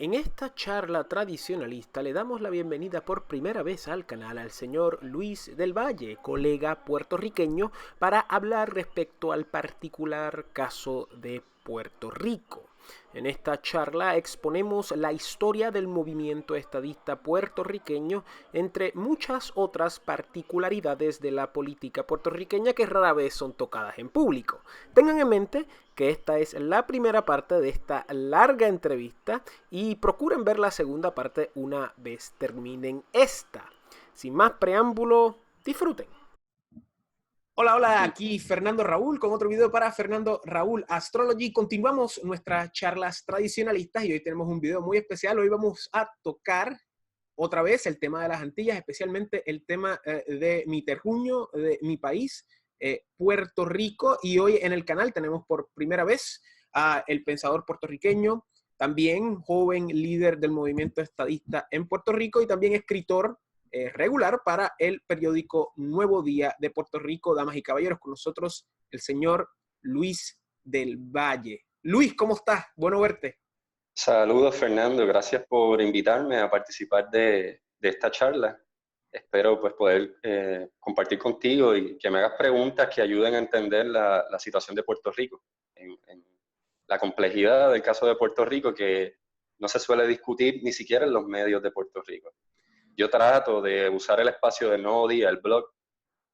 En esta charla tradicionalista le damos la bienvenida por primera vez al canal al señor Luis del Valle, colega puertorriqueño, para hablar respecto al particular caso de Puerto Rico. En esta charla exponemos la historia del movimiento estadista puertorriqueño, entre muchas otras particularidades de la política puertorriqueña que rara vez son tocadas en público. Tengan en mente que esta es la primera parte de esta larga entrevista y procuren ver la segunda parte una vez terminen esta. Sin más preámbulo, disfruten. Hola, hola, aquí Fernando Raúl con otro video para Fernando Raúl Astrology. Continuamos nuestras charlas tradicionalistas y hoy tenemos un video muy especial. Hoy vamos a tocar otra vez el tema de las Antillas, especialmente el tema de mi terruño, de mi país, Puerto Rico. Y hoy en el canal tenemos por primera vez a el pensador puertorriqueño, también joven líder del movimiento estadista en Puerto Rico y también escritor regular para el periódico Nuevo Día de Puerto Rico. Damas y caballeros, con nosotros el señor Luis del Valle. Luis, ¿cómo estás? Bueno verte. Saludos, Fernando. Gracias por invitarme a participar de esta charla. Espero pues poder compartir contigo y que me hagas preguntas que ayuden a entender la situación de Puerto Rico, en la complejidad del caso de Puerto Rico que no se suele discutir ni siquiera en los medios de Puerto Rico. Yo trato de usar el espacio del Nuevo Día, el blog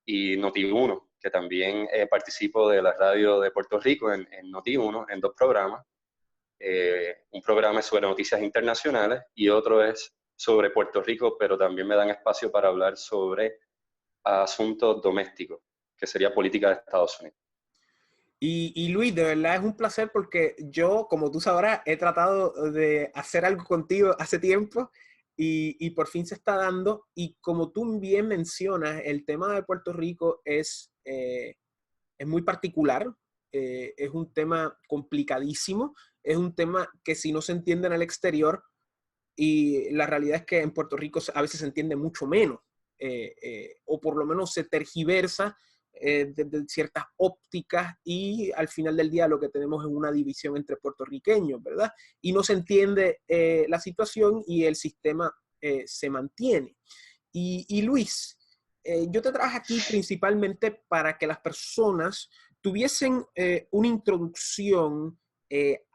y Noti1, que también participo de la radio de Puerto Rico en Noti1, en dos programas. Un programa es sobre noticias internacionales y otro es sobre Puerto Rico, pero también me dan espacio para hablar sobre asuntos domésticos, que sería política de Estados Unidos. Y Luis, de verdad es un placer porque yo, como tú sabrás, he tratado de hacer algo contigo hace tiempo y por fin se está dando. Y como tú bien mencionas, el tema de Puerto Rico es muy particular, es un tema complicadísimo, es un tema que si no se entiende en el exterior, y la realidad es que en Puerto Rico a veces se entiende mucho menos, o por lo menos se tergiversa desde ciertas ópticas y al final del día lo que tenemos es una división entre puertorriqueños, ¿verdad? Y no se entiende la situación y el sistema se mantiene. Y Luis, yo te traje aquí principalmente para que las personas tuviesen una introducción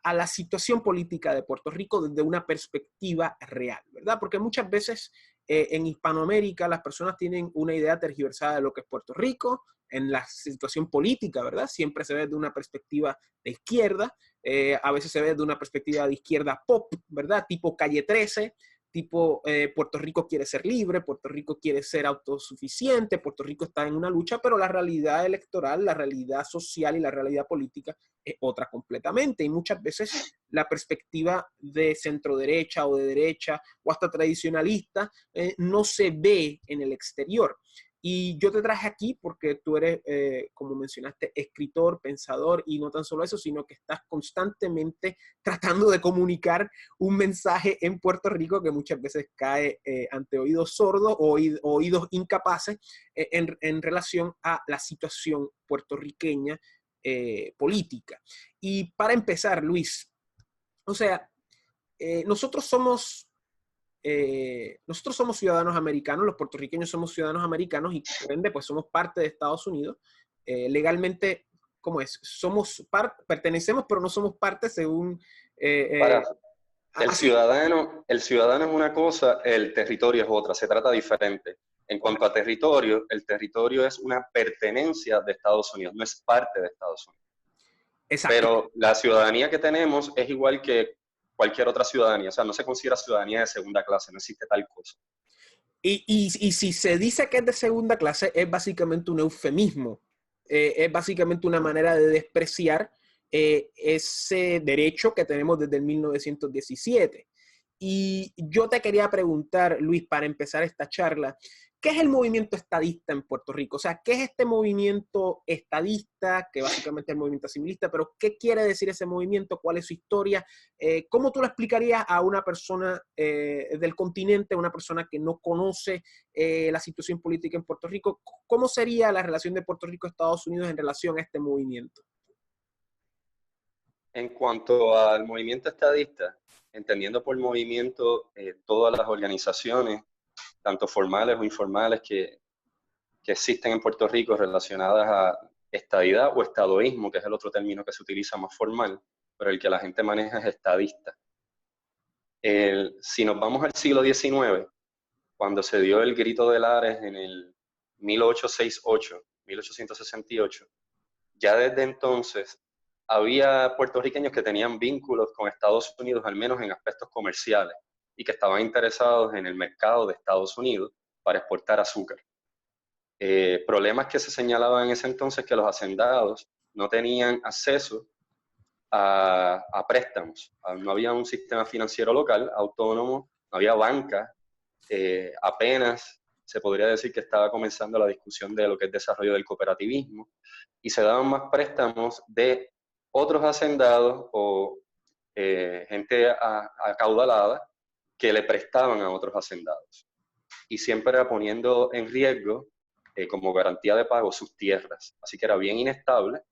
a la situación política de Puerto Rico desde una perspectiva real, ¿verdad? Porque muchas veces en Hispanoamérica las personas tienen una idea tergiversada de lo que es Puerto Rico, en la situación política, ¿verdad? Siempre se ve de una perspectiva de izquierda, a veces se ve de una perspectiva de izquierda pop, ¿verdad? Tipo Calle 13, tipo Puerto Rico quiere ser libre, Puerto Rico quiere ser autosuficiente, Puerto Rico está en una lucha, pero la realidad electoral, la realidad social y la realidad política es otra completamente. Y muchas veces la perspectiva de centro derecha o de derecha o hasta tradicionalista no se ve en el exterior. Y yo te traje aquí porque tú eres, como mencionaste, escritor, pensador, y no tan solo eso, sino que estás constantemente tratando de comunicar un mensaje en Puerto Rico que muchas veces cae ante oídos sordos o oídos incapaces en relación a la situación puertorriqueña política. Y para empezar, Luis, o sea, nosotros somos ciudadanos americanos, los puertorriqueños somos ciudadanos americanos y por ende pues somos parte de Estados Unidos. Legalmente, ¿cómo es? Pertenecemos pero no somos parte según... Para así. el ciudadano es una cosa, el territorio es otra, se trata diferente. En cuanto a territorio, el territorio es una pertenencia de Estados Unidos, no es parte de Estados Unidos. Exacto. Pero la ciudadanía que tenemos es igual que cualquier otra ciudadanía, o sea, no se considera ciudadanía de segunda clase, no existe tal cosa. Y si se dice que es de segunda clase, es básicamente un eufemismo. Es básicamente una manera de despreciar ese derecho que tenemos desde el 1917. Y yo te quería preguntar, Luis, para empezar esta charla, ¿qué es el movimiento estadista en Puerto Rico? O sea, ¿qué es este movimiento estadista, que básicamente es el movimiento civilista, pero qué quiere decir ese movimiento? ¿Cuál es su historia? ¿Cómo tú lo explicarías a una persona del continente, una persona que no conoce la situación política en Puerto Rico? ¿Cómo sería la relación de Puerto Rico a Estados Unidos en relación a este movimiento? En cuanto al movimiento estadista, entendiendo por movimiento todas las organizaciones, tanto formales o informales, que existen en Puerto Rico relacionadas a estadidad o estadoísmo, que es el otro término que se utiliza más formal, pero el que la gente maneja es estadista. Si nos vamos al siglo XIX, cuando se dio el Grito de Lares en el 1868, 1868, ya desde entonces había puertorriqueños que tenían vínculos con Estados Unidos, al menos en aspectos comerciales, y que estaban interesados en el mercado de Estados Unidos para exportar azúcar. Problemas que se señalaban en ese entonces, que los hacendados no tenían acceso a préstamos. No había un sistema financiero local autónomo, no había banca, apenas se podría decir que estaba comenzando la discusión de lo que es desarrollo del cooperativismo, y se daban más préstamos de otros hacendados o gente acaudalada que le prestaban a otros hacendados, y siempre poniendo en riesgo como garantía de pago sus tierras. Así que era bien inestable,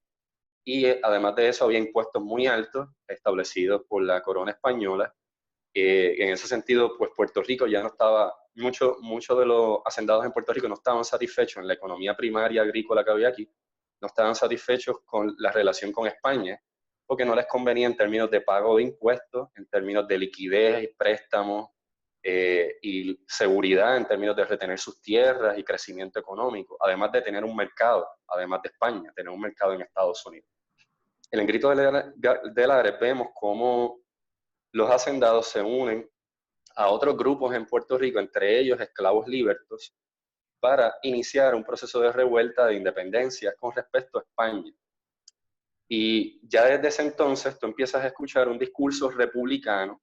y además de eso había impuestos muy altos establecidos por la corona española. En ese sentido, pues Puerto Rico ya no estaba, muchos de los hacendados en Puerto Rico no estaban satisfechos en la economía primaria agrícola que había aquí, no estaban satisfechos con la relación con España, porque no les convenía en términos de pago de impuestos, en términos de liquidez, préstamos y seguridad en términos de retener sus tierras y crecimiento económico, además de tener un mercado, además de España, tener un mercado en Estados Unidos. En el Grito de Lares vemos cómo los hacendados se unen a otros grupos en Puerto Rico, entre ellos esclavos libertos, para iniciar un proceso de revuelta de independencia con respecto a España. Y ya desde ese entonces tú empiezas a escuchar un discurso republicano,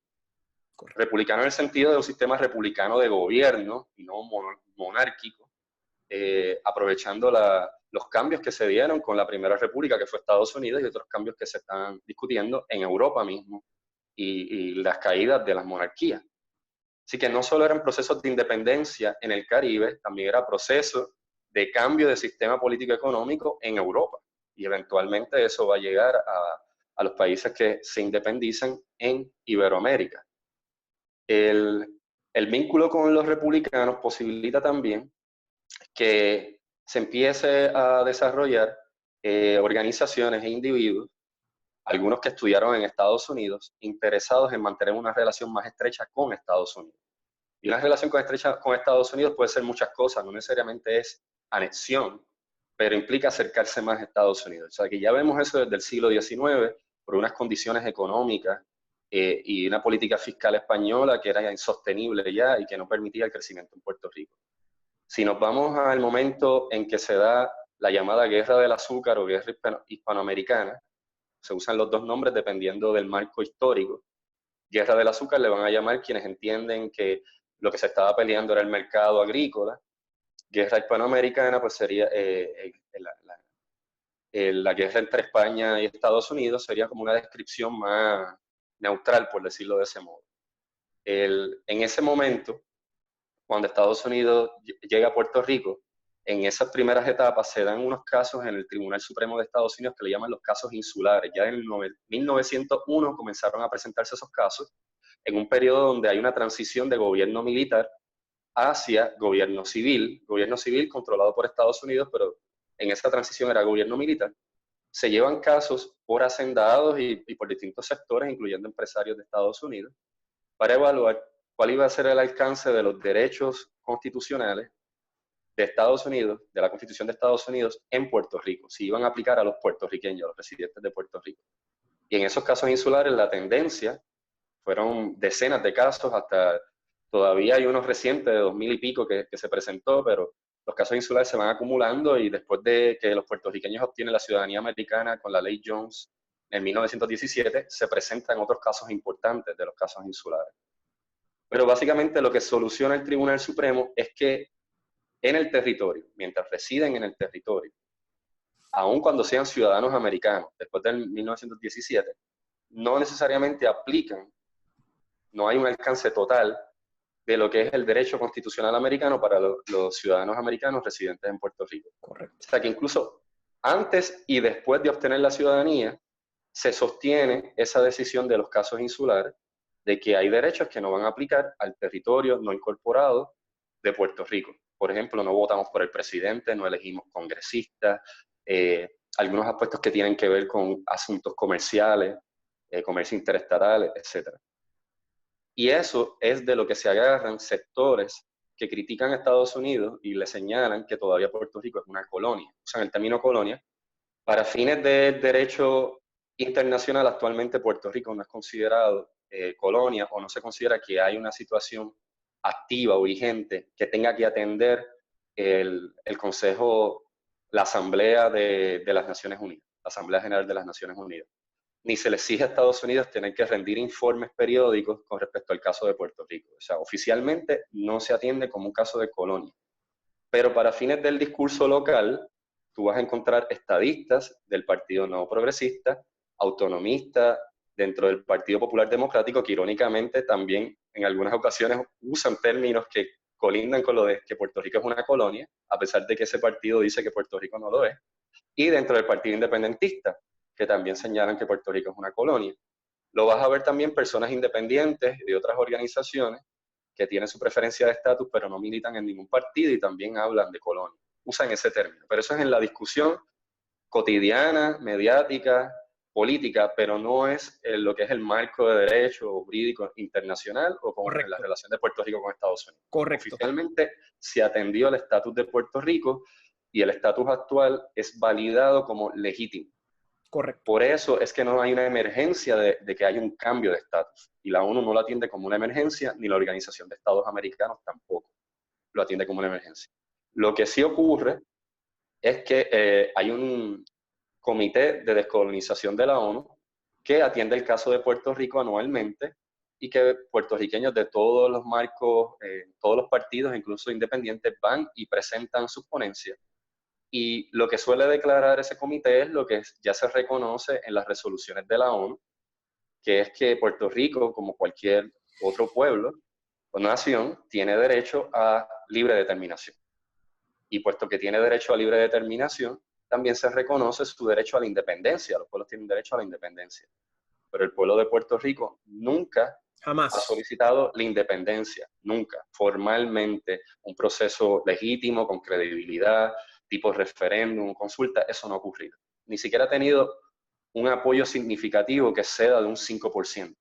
republicano en el sentido de un sistema republicano de gobierno y no monárquico, aprovechando los cambios que se dieron con la Primera República, que fue Estados Unidos, y otros cambios que se están discutiendo en Europa mismo, y las caídas de las monarquías. Así que no solo eran procesos de independencia en el Caribe, también era proceso de cambio de sistema político-económico en Europa. Y eventualmente eso va a llegar a los países que se independizan en Iberoamérica. El vínculo con los republicanos posibilita también que se empiece a desarrollar organizaciones e individuos, algunos que estudiaron en Estados Unidos, interesados en mantener una relación más estrecha con Estados Unidos. Y una relación estrecha con Estados Unidos puede ser muchas cosas, no necesariamente es anexión, pero implica acercarse más a Estados Unidos. O sea que ya vemos eso desde el siglo XIX, por unas condiciones económicas y una política fiscal española que era insostenible ya y que no permitía el crecimiento en Puerto Rico. Si nos vamos al momento en que se da la llamada Guerra del Azúcar o Guerra Hispanoamericana, se usan los dos nombres dependiendo del marco histórico. Guerra del Azúcar le van a llamar quienes entienden que lo que se estaba peleando era el mercado agrícola. Guerra hispanoamericana pues sería la guerra entre España y Estados Unidos, sería como una descripción más neutral, por decirlo de ese modo. En ese momento, cuando Estados Unidos llega a Puerto Rico, en esas primeras etapas se dan unos casos en el Tribunal Supremo de Estados Unidos que le llaman los casos insulares. Ya en 1901 comenzaron a presentarse esos casos, en un periodo donde hay una transición de gobierno militar hacia gobierno civil controlado por Estados Unidos, pero en esa transición era gobierno militar. Se llevan casos por hacendados y por distintos sectores, incluyendo empresarios de Estados Unidos, para evaluar cuál iba a ser el alcance de los derechos constitucionales de Estados Unidos, de la Constitución de Estados Unidos en Puerto Rico, si iban a aplicar a los puertorriqueños, a los residentes de Puerto Rico. Y en esos casos insulares la tendencia fueron decenas de casos, hasta todavía hay unos recientes de 2000 y pico que se presentó, pero los casos insulares se van acumulando, y después de que los puertorriqueños obtienen la ciudadanía americana con la ley Jones en 1917, se presentan otros casos importantes de los casos insulares. Pero básicamente lo que soluciona el Tribunal Supremo es que en el territorio, mientras residen en el territorio, aun cuando sean ciudadanos americanos, después del 1917, no necesariamente aplican, no hay un alcance total de lo que es el derecho constitucional americano para los ciudadanos americanos residentes en Puerto Rico. Correcto. O sea que incluso antes y después de obtener la ciudadanía, se sostiene esa decisión de los casos insulares de que hay derechos que no van a aplicar al territorio no incorporado de Puerto Rico. Por ejemplo, no votamos por el presidente, no elegimos congresistas, algunos aspectos que tienen que ver con asuntos comerciales, comercio interestatal, etc. Y eso es de lo que se agarran sectores que critican a Estados Unidos y le señalan que todavía Puerto Rico es una colonia. Usan el término colonia. Para fines del derecho internacional, actualmente Puerto Rico no es considerado colonia, o no se considera que hay una situación activa o vigente que tenga que atender el Consejo, la Asamblea de las Naciones Unidas, la Asamblea General de las Naciones Unidas. Ni se le exige a Estados Unidos tener que rendir informes periódicos con respecto al caso de Puerto Rico. O sea, oficialmente no se atiende como un caso de colonia. Pero para fines del discurso local, tú vas a encontrar estadistas del Partido Nuevo Progresista, autonomistas dentro del Partido Popular Democrático, que irónicamente también en algunas ocasiones usan términos que colindan con lo de que Puerto Rico es una colonia, a pesar de que ese partido dice que Puerto Rico no lo es, y dentro del Partido Independentista, que también señalan que Puerto Rico es una colonia. Lo vas a ver también personas independientes de otras organizaciones que tienen su preferencia de estatus, pero no militan en ningún partido y también hablan de colonia. Usan ese término. Pero eso es en la discusión cotidiana, mediática, política, pero no es lo que es el marco de derecho jurídico internacional o como en la relación de Puerto Rico con Estados Unidos. Correcto. Oficialmente se atendió al estatus de Puerto Rico y el estatus actual es validado como legítimo. Correcto. Por eso es que no hay una emergencia de que haya un cambio de estatus. Y la ONU no lo atiende como una emergencia, ni la Organización de Estados Americanos tampoco lo atiende como una emergencia. Lo que sí ocurre es que hay un comité de descolonización de la ONU que atiende el caso de Puerto Rico anualmente y que puertorriqueños de todos los marcos, todos los partidos, incluso independientes, van y presentan sus ponencias. Y lo que suele declarar ese comité es lo que ya se reconoce en las resoluciones de la ONU, que es que Puerto Rico, como cualquier otro pueblo o nación, tiene derecho a libre determinación. Y puesto que tiene derecho a libre determinación, también se reconoce su derecho a la independencia. Los pueblos tienen derecho a la independencia. Pero el pueblo de Puerto Rico nunca ha solicitado la independencia, nunca, formalmente, un proceso legítimo, con credibilidad, tipo referéndum, consulta, eso no ha ocurrido. Ni siquiera ha tenido un apoyo significativo que ceda de un 5%.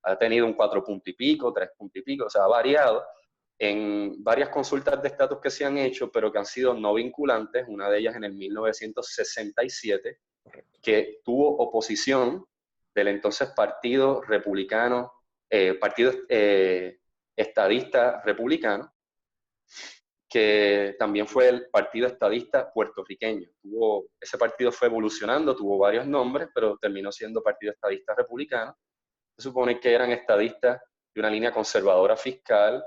Ha tenido un 4 punto y pico, 3 punto y pico, o sea, ha variado en varias consultas de estatus que se han hecho, pero que han sido no vinculantes, una de ellas en el 1967, que tuvo oposición del entonces Partido Republicano, Partido Estadista Republicano, que también fue el Partido Estadista Puertorriqueño. Ese partido fue evolucionando, tuvo varios nombres, pero terminó siendo Partido Estadista Republicano. Se supone que eran estadistas de una línea conservadora fiscal,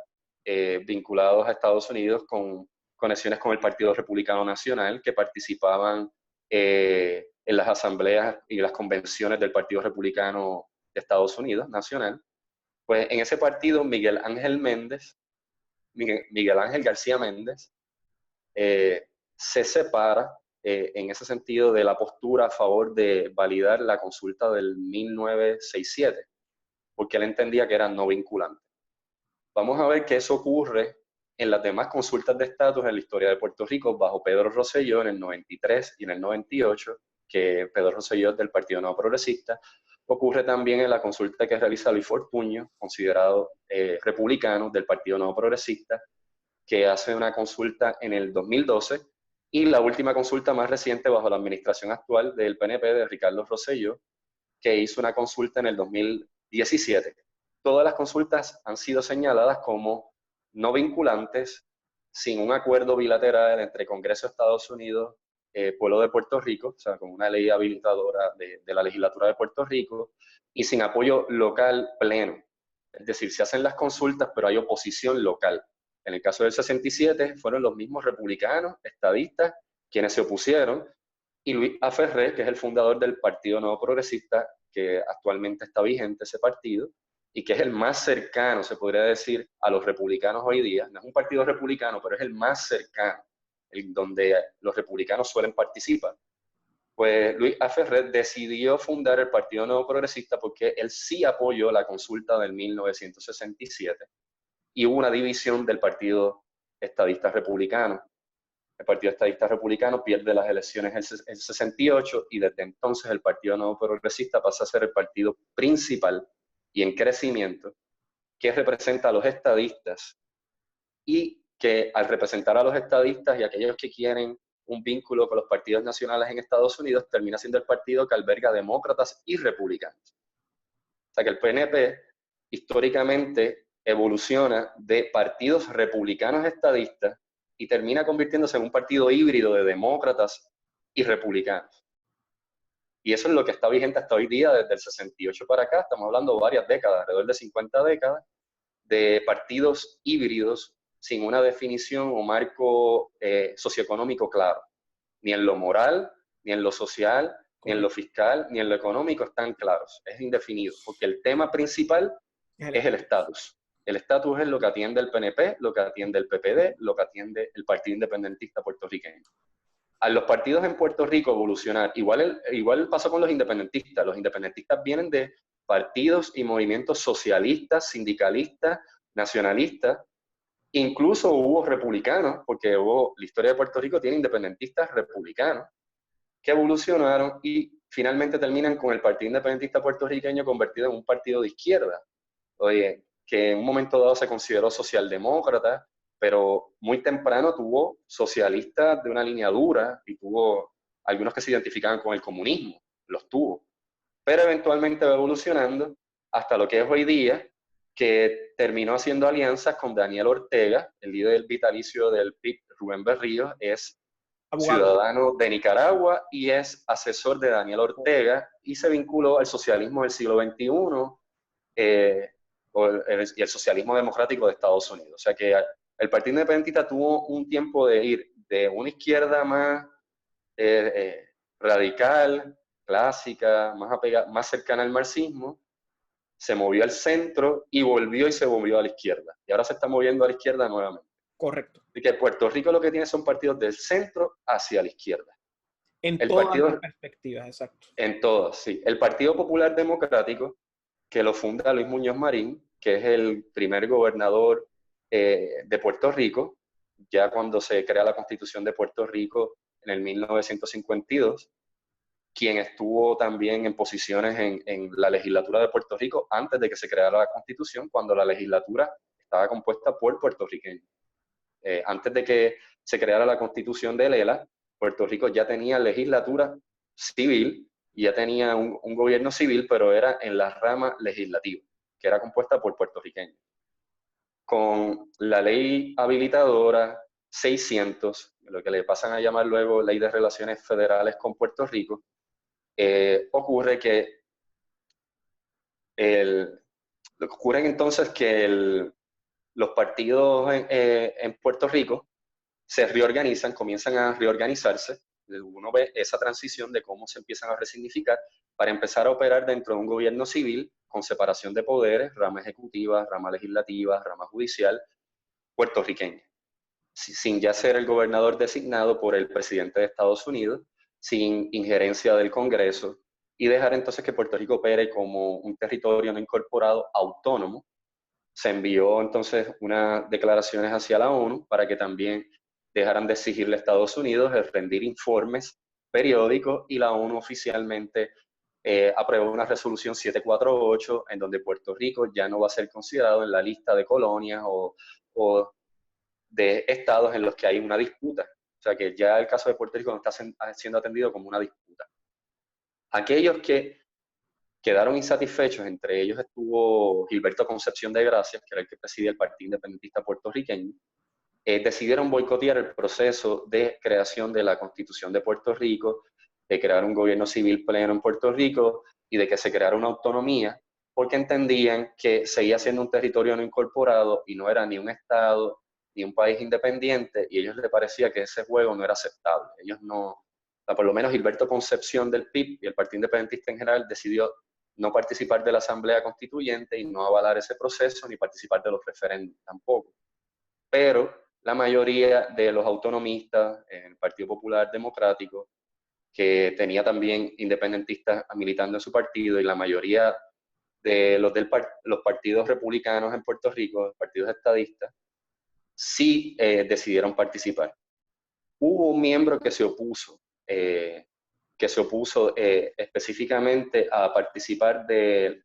vinculados a Estados Unidos con conexiones con el Partido Republicano Nacional, que participaban en las asambleas y las convenciones del Partido Republicano de Estados Unidos Nacional. Pues en ese partido Miguel Ángel García Méndez se separa en ese sentido de la postura a favor de validar la consulta del 1967, porque él entendía que era no vinculante. Vamos a ver que eso ocurre en las demás consultas de estatus en la historia de Puerto Rico bajo Pedro Rosselló en el 93 y en el 98, que Pedro Rosselló es del Partido Nuevo Progresista. Ocurre también en la consulta que realiza Luis Fortuño, considerado republicano del Partido Nuevo Progresista, que hace una consulta en el 2012, y la última consulta más reciente bajo la administración actual del PNP de Ricardo Rosselló, que hizo una consulta en el 2017. Todas las consultas han sido señaladas como no vinculantes, sin un acuerdo bilateral entre Congreso de Estados Unidos, pueblo de Puerto Rico, o sea, con una ley habilitadora de la legislatura de Puerto Rico, y sin apoyo local pleno. Es decir, se hacen las consultas, pero hay oposición local. En el caso del 67 fueron los mismos republicanos, estadistas, quienes se opusieron, y Luis A. Ferré, que es el fundador del Partido Nuevo Progresista, que actualmente está vigente ese partido, y que es el más cercano, se podría decir, a los republicanos hoy día. No es un partido republicano, pero es el más cercano, donde los republicanos suelen participar. Pues Luis A. Ferrer decidió fundar el Partido Nuevo Progresista porque él sí apoyó la consulta del 1967 y hubo una división del Partido Estadista Republicano. El Partido Estadista Republicano pierde las elecciones en 68 y desde entonces el Partido Nuevo Progresista pasa a ser el partido principal y en crecimiento que representa a los estadistas y que al representar a los estadistas y a aquellos que quieren un vínculo con los partidos nacionales en Estados Unidos, termina siendo el partido que alberga demócratas y republicanos. O sea que el PNP históricamente evoluciona de partidos republicanos estadistas y termina convirtiéndose en un partido híbrido de demócratas y republicanos. Y eso es lo que está vigente hasta hoy día, desde el 68 para acá, estamos hablando de varias décadas, alrededor de 50 décadas, de partidos híbridos sin una definición o marco socioeconómico claro. Ni en lo moral, ni en lo social, ni en lo fiscal, ni en lo económico están claros. Es indefinido, porque el tema principal es el estatus. El estatus es lo que atiende el PNP, lo que atiende el PPD, lo que atiende el Partido Independentista puertorriqueño. A los partidos en Puerto Rico evolucionar, igual pasó con los independentistas. Los independentistas vienen de partidos y movimientos socialistas, sindicalistas, nacionalistas. Incluso hubo republicanos, porque la historia de Puerto Rico tiene independentistas republicanos, que evolucionaron y finalmente terminan con el Partido Independentista Puertorriqueño convertido en un partido de izquierda. Oye, que en un momento dado se consideró socialdemócrata, pero muy temprano tuvo socialistas de una línea dura y tuvo algunos que se identificaban con el comunismo, los tuvo. Pero eventualmente va evolucionando hasta lo que es hoy día, que terminó haciendo alianzas con Daniel Ortega, el líder del vitalicio del PIB, Rubén Berríos, es Abogado. Ciudadano de Nicaragua y es asesor de Daniel Ortega y se vinculó al socialismo del siglo XXI y el socialismo democrático de Estados Unidos. O sea que el Partido Independentista tuvo un tiempo de ir de una izquierda más radical, clásica, más cercana al marxismo, se movió al centro y volvió y se volvió a la izquierda. Y ahora se está moviendo a la izquierda nuevamente. Correcto. Así que Puerto Rico lo que tiene son partidos del centro hacia la izquierda. En todas las perspectivas, exacto. En todas, sí. El Partido Popular Democrático, que lo funda Luis Muñoz Marín, que es el primer gobernador de Puerto Rico, ya cuando se crea la Constitución de Puerto Rico en el 1952, quien estuvo también en posiciones en la legislatura de Puerto Rico antes de que se creara la Constitución, cuando la legislatura estaba compuesta por puertorriqueños. Antes de que se creara la Constitución de Lela, Puerto Rico ya tenía legislatura civil y ya tenía un gobierno civil, pero era en la rama legislativa, que era compuesta por puertorriqueños. Con la ley habilitadora 600, lo que le pasan a llamar luego Ley de Relaciones Federales con Puerto Rico, ocurre que ocurren entonces que los partidos en Puerto Rico se reorganizan, comienzan a reorganizarse. Uno ve esa transición de cómo se empiezan a resignificar para empezar a operar dentro de un gobierno civil con separación de poderes, rama ejecutiva, rama legislativa, rama judicial, puertorriqueña, sin ya ser el gobernador designado por el presidente de Estados Unidos, sin injerencia del Congreso, y dejar entonces que Puerto Rico opere como un territorio no incorporado autónomo. Se envió entonces unas declaraciones hacia la ONU para que también dejaran de exigirle a Estados Unidos el rendir informes periódicos, y la ONU oficialmente aprobó una resolución 748 en donde Puerto Rico ya no va a ser considerado en la lista de colonias o de estados en los que hay una disputa. O sea que ya el caso de Puerto Rico no está siendo atendido como una disputa. Aquellos que quedaron insatisfechos, entre ellos estuvo Gilberto Concepción de Gracias, que era el que presidía el Partido Independentista puertorriqueño, decidieron boicotear el proceso de creación de la Constitución de Puerto Rico, de crear un gobierno civil pleno en Puerto Rico y de que se creara una autonomía, porque entendían que seguía siendo un territorio no incorporado y no era ni un estado ni un país independiente, y a ellos les parecía que ese juego no era aceptable. Ellos no, por lo menos Gilberto Concepción del PIB y el Partido Independentista en general decidió no participar de la Asamblea Constituyente y no avalar ese proceso, ni participar de los referéndums tampoco. Pero la mayoría de los autonomistas, el Partido Popular Democrático, que tenía también independentistas militando en su partido, y la mayoría de los partidos republicanos en Puerto Rico, los partidos estadistas, sí decidieron participar. Hubo un miembro que se opuso específicamente a participar de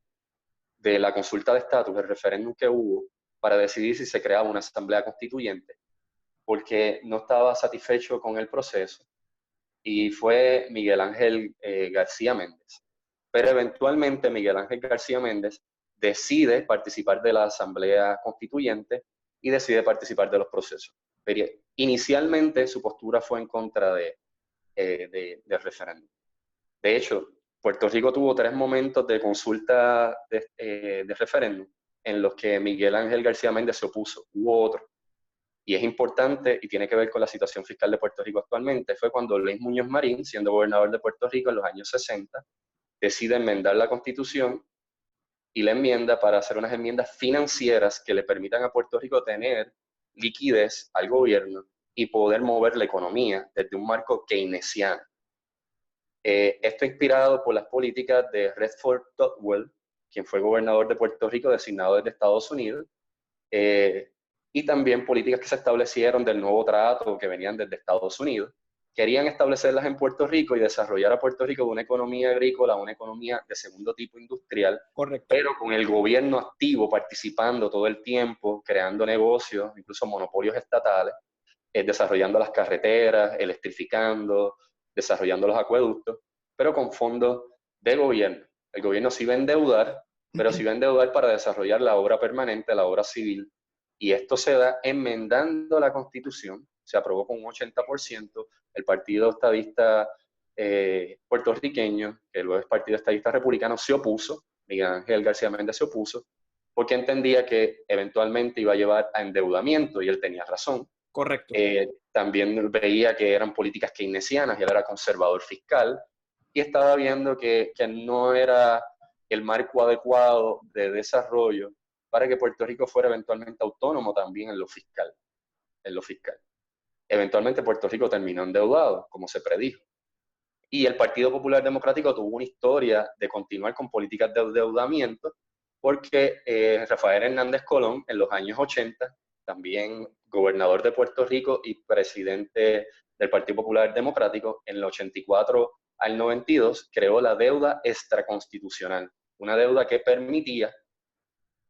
la consulta de estatus, el referéndum que hubo, para decidir si se creaba una asamblea constituyente, porque no estaba satisfecho con el proceso, y fue Miguel Ángel García Méndez. Pero eventualmente Miguel Ángel García Méndez decide participar de la asamblea constituyente y decide participar de los procesos. Pero inicialmente su postura fue en contra del referéndum. De hecho, Puerto Rico tuvo 3 momentos de consulta de referéndum en los que Miguel Ángel García Méndez se opuso. Hubo otro, y es importante y tiene que ver con la situación fiscal de Puerto Rico actualmente. Fue cuando Luis Muñoz Marín, siendo gobernador de Puerto Rico en los años 60, decide enmendar la Constitución, y la enmienda para hacer unas enmiendas financieras que le permitan a Puerto Rico tener liquidez al gobierno y poder mover la economía desde un marco keynesiano. Esto inspirado por las políticas de Redford Totwell, quien fue gobernador de Puerto Rico designado desde Estados Unidos, y también políticas que se establecieron del nuevo trato que venían desde Estados Unidos. Querían establecerlas en Puerto Rico y desarrollar a Puerto Rico de una economía agrícola a una economía de segundo tipo industrial. Correcto. Pero con el gobierno activo participando todo el tiempo, creando negocios, incluso monopolios estatales, desarrollando las carreteras, electrificando, desarrollando los acueductos, pero con fondos de gobierno. El gobierno sí va a endeudar, pero sí va a endeudar para desarrollar la obra permanente, la obra civil, y esto se da enmendando la Constitución. Se aprobó con un 80%, el Partido Estadista puertorriqueño, que luego es Partido Estadista Republicano, se opuso, Miguel Ángel García Méndez se opuso, porque entendía que eventualmente iba a llevar a endeudamiento, y él tenía razón. Correcto. También veía que eran políticas keynesianas, y él era conservador fiscal, y estaba viendo que no era el marco adecuado de desarrollo para que Puerto Rico fuera eventualmente autónomo también en lo fiscal. Eventualmente Puerto Rico terminó endeudado, como se predijo. Y el Partido Popular Democrático tuvo una historia de continuar con políticas de endeudamiento, porque Rafael Hernández Colón, en los años 80, también gobernador de Puerto Rico y presidente del Partido Popular Democrático, en el 84 al 92, creó la deuda extraconstitucional, una deuda que permitía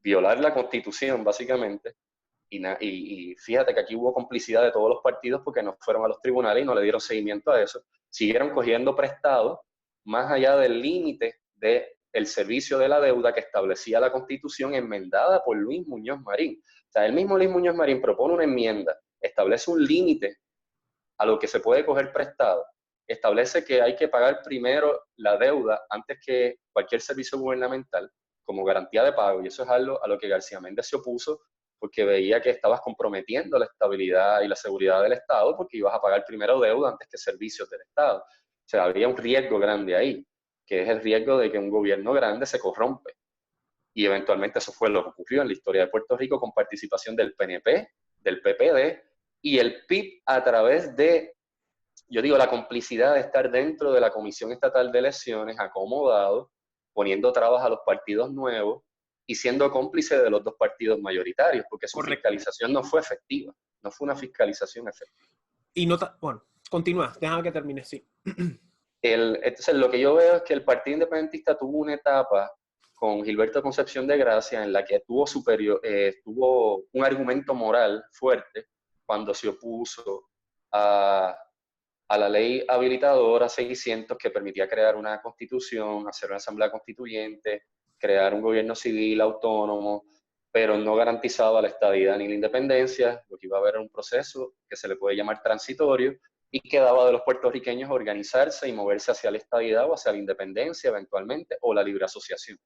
violar la Constitución, básicamente. Y fíjate que aquí hubo complicidad de todos los partidos, porque no fueron a los tribunales y no le dieron seguimiento a eso. Siguieron cogiendo prestado más allá del límite del servicio de la deuda que establecía la Constitución, enmendada por Luis Muñoz Marín. O sea, el mismo Luis Muñoz Marín propone una enmienda, establece un límite a lo que se puede coger prestado, establece que hay que pagar primero la deuda antes que cualquier servicio gubernamental como garantía de pago, y eso es algo a lo que García Méndez se opuso, porque veía que estabas comprometiendo la estabilidad y la seguridad del Estado, porque ibas a pagar primero deuda antes que servicios del Estado. O sea, había un riesgo grande ahí, que es el riesgo de que un gobierno grande se corrompe. Y eventualmente eso fue lo que ocurrió en la historia de Puerto Rico, con participación del PNP, del PPD y el PIB, a través de, yo digo, la complicidad de estar dentro de la Comisión Estatal de Elecciones, acomodado, poniendo trabas a los partidos nuevos y siendo cómplice de los dos partidos mayoritarios, porque su fiscalización no fue efectiva, no fue una fiscalización efectiva. Y no, bueno, continúa, déjame que termine, sí. Entonces, lo que yo veo es que el Partido Independentista tuvo una etapa con Gilberto Concepción de Gracia en la que tuvo un argumento moral fuerte cuando se opuso a la ley habilitadora 600, que permitía crear una constitución, hacer una asamblea constituyente, crear un gobierno civil autónomo, pero no garantizaba la estadidad ni la independencia. Lo que iba a haber era un proceso que se le puede llamar transitorio, y quedaba de los puertorriqueños organizarse y moverse hacia la estadidad o hacia la independencia eventualmente, o la libre asociación.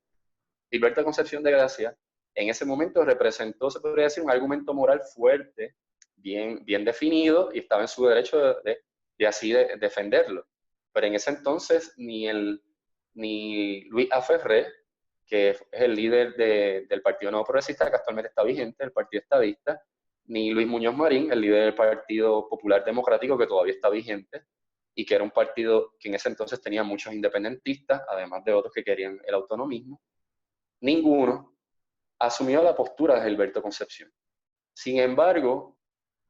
Gilberto Concepción de Gracia en ese momento representó, se podría decir, un argumento moral fuerte, bien definido, y estaba en su derecho de así defenderlo. Pero en ese entonces ni Luis A. Ferré, que es el líder del Partido Nuevo Progresista, que actualmente está vigente, el Partido Estadista, ni Luis Muñoz Marín, el líder del Partido Popular Democrático, que todavía está vigente, y que era un partido que en ese entonces tenía muchos independentistas, además de otros que querían el autonomismo, ninguno asumió la postura de Gilberto Concepción. Sin embargo,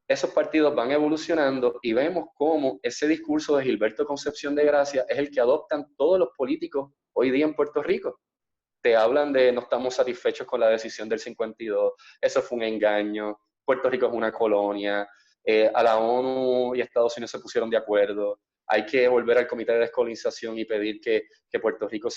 esos partidos van evolucionando y vemos cómo ese discurso de Gilberto Concepción de Gracia es el que adoptan todos los políticos hoy día en Puerto Rico. Te hablan de no estamos satisfechos con la decisión del 52, eso fue un engaño, Puerto Rico es una colonia, a la ONU y Estados Unidos se pusieron de acuerdo, hay que volver al Comité de Descolonización y pedir que Puerto Rico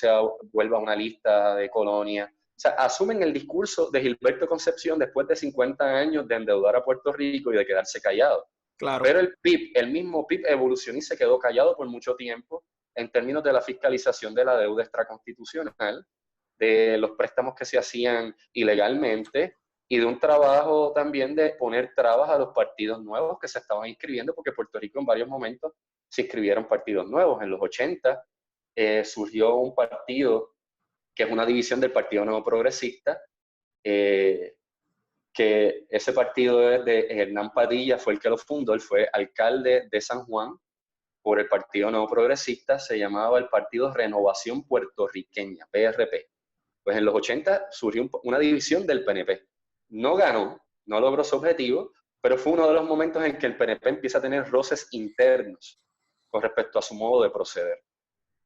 vuelva a una lista de colonias. O sea, asumen el discurso de Gilberto Concepción después de 50 años de endeudar a Puerto Rico y de quedarse callado. Claro. Pero el PIB, el mismo PIB evolucionó y se quedó callado por mucho tiempo en términos de la fiscalización de la deuda extraconstitucional, de los préstamos que se hacían ilegalmente y de un trabajo también de poner trabas a los partidos nuevos que se estaban inscribiendo, porque Puerto Rico en varios momentos se inscribieron partidos nuevos. En los 80 surgió un partido que es una división del Partido Nuevo Progresista, que ese partido es de Hernán Padilla, fue el que lo fundó, él fue alcalde de San Juan por el Partido Nuevo Progresista, se llamaba el Partido Renovación Puertorriqueña, PRP. Pues en los 80 surgió una división del PNP. No ganó, no logró su objetivo, pero fue uno de los momentos en que el PNP empieza a tener roces internos con respecto a su modo de proceder.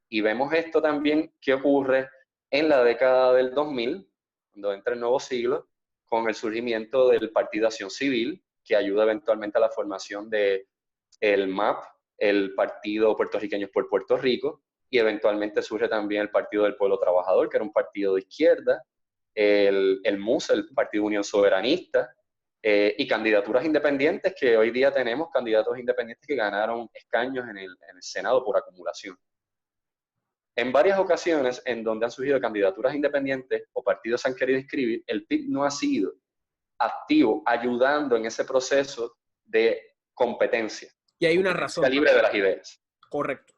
Y vemos esto también que ocurre en la década del 2000, cuando entra el nuevo siglo, con el surgimiento del Partido Acción Civil, que ayuda eventualmente a la formación del MAP, el Partido Puertorriqueños por Puerto Rico, y eventualmente surge también el Partido del Pueblo Trabajador, que era un partido de izquierda, el MUS, el Partido Unión Soberanista, y candidaturas independientes, que hoy día tenemos candidatos independientes que ganaron escaños en el Senado por acumulación. En varias ocasiones en donde han surgido candidaturas independientes o partidos se han querido inscribir, el PIB no ha sido activo ayudando en ese proceso de competencia. Y hay una razón. Libre de las ideas. Correcto.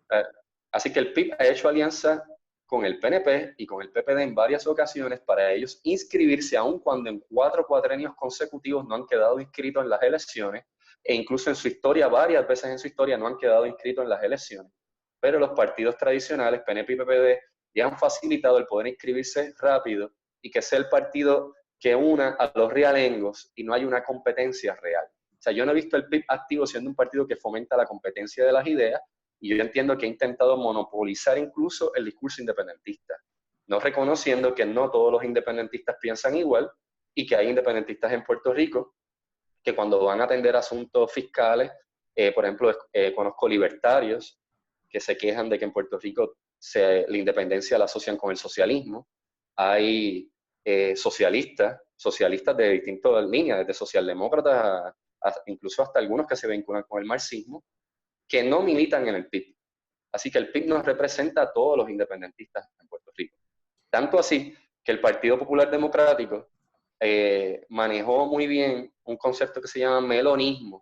Así que el PIB ha hecho alianza con el PNP y con el PPD en varias ocasiones para ellos inscribirse, aun cuando en 4 cuatrenios consecutivos no han quedado inscritos en las elecciones, e incluso en su historia, varias veces en su historia, no han quedado inscritos en las elecciones. Pero los partidos tradicionales, PNP y PPD, ya han facilitado el poder inscribirse rápido y que sea el partido que una a los realengos y no hay una competencia real. O sea, yo no he visto el PIB activo siendo un partido que fomenta la competencia de las ideas, y yo entiendo que ha intentado monopolizar incluso el discurso independentista, no reconociendo que no todos los independentistas piensan igual y que hay independentistas en Puerto Rico que cuando van a atender asuntos fiscales, por ejemplo, conozco libertarios que se quejan de que en Puerto Rico la independencia la asocian con el socialismo. Hay socialistas de distintas líneas, desde socialdemócratas incluso hasta algunos que se vinculan con el marxismo, que no militan en el PIB. Así que el PIB nos representa a todos los independentistas en Puerto Rico. Tanto así que el Partido Popular Democrático manejó muy bien un concepto que se llama melonismo.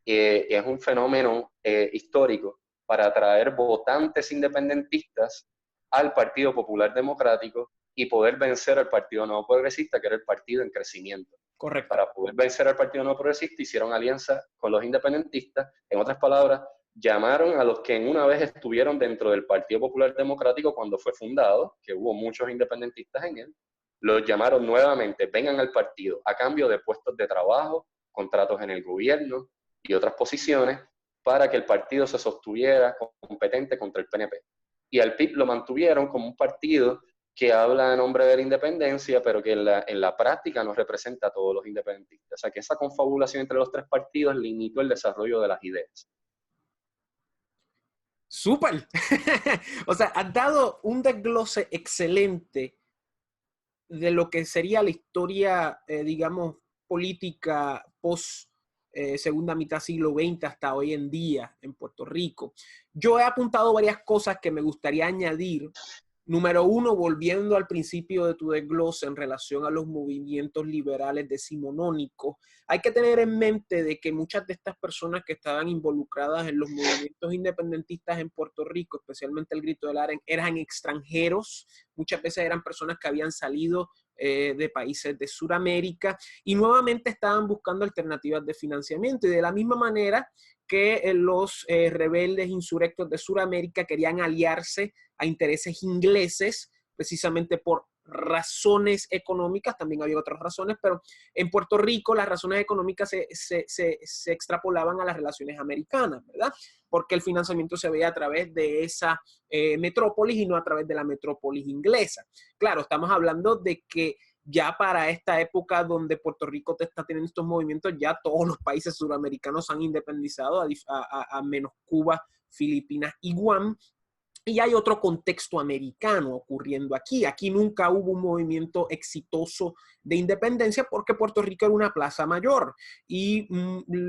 Es un fenómeno histórico para atraer votantes independentistas al Partido Popular Democrático y poder vencer al Partido Nuevo Progresista, que era el partido en crecimiento. Correcto. Para poder vencer al Partido Nuevo Progresista hicieron alianza con los independentistas. En otras palabras, llamaron a los que una vez estuvieron dentro del Partido Popular Democrático cuando fue fundado, que hubo muchos independentistas en él, los llamaron nuevamente, vengan al partido a cambio de puestos de trabajo, contratos en el gobierno y otras posiciones para que el partido se sostuviera competente contra el PNP. Y al PIB lo mantuvieron como un partido que habla en nombre de la independencia, pero que en la práctica no representa a todos los independentistas. O sea, que esa confabulación entre los tres partidos limitó el desarrollo de las ideas. ¡Súper! O sea, has dado un desglose excelente de lo que sería la historia, digamos, política post segunda mitad siglo XX hasta hoy en día en Puerto Rico. Yo he apuntado varias cosas que me gustaría añadir. Número uno, volviendo al principio de tu desglose en relación a los movimientos liberales decimonónicos, hay que tener en mente de que muchas de estas personas que estaban involucradas en los movimientos independentistas en Puerto Rico, especialmente el Grito del Aren, eran extranjeros, muchas veces eran personas que habían salido de países de Sudamérica, y nuevamente estaban buscando alternativas de financiamiento. Y de la misma manera que los rebeldes insurrectos de Sudamérica querían aliarse a intereses ingleses, precisamente por razones económicas, también había otras razones, pero en Puerto Rico las razones económicas se extrapolaban a las relaciones americanas, ¿verdad? Porque el financiamiento se veía a través de esa metrópolis y no a través de la metrópolis inglesa. Claro, estamos hablando de que ya para esta época donde Puerto Rico te está teniendo estos movimientos, ya todos los países suramericanos han independizado, a menos Cuba, Filipinas y Guam. Y hay otro contexto americano ocurriendo aquí. Aquí nunca hubo un movimiento exitoso de independencia porque Puerto Rico era una plaza mayor y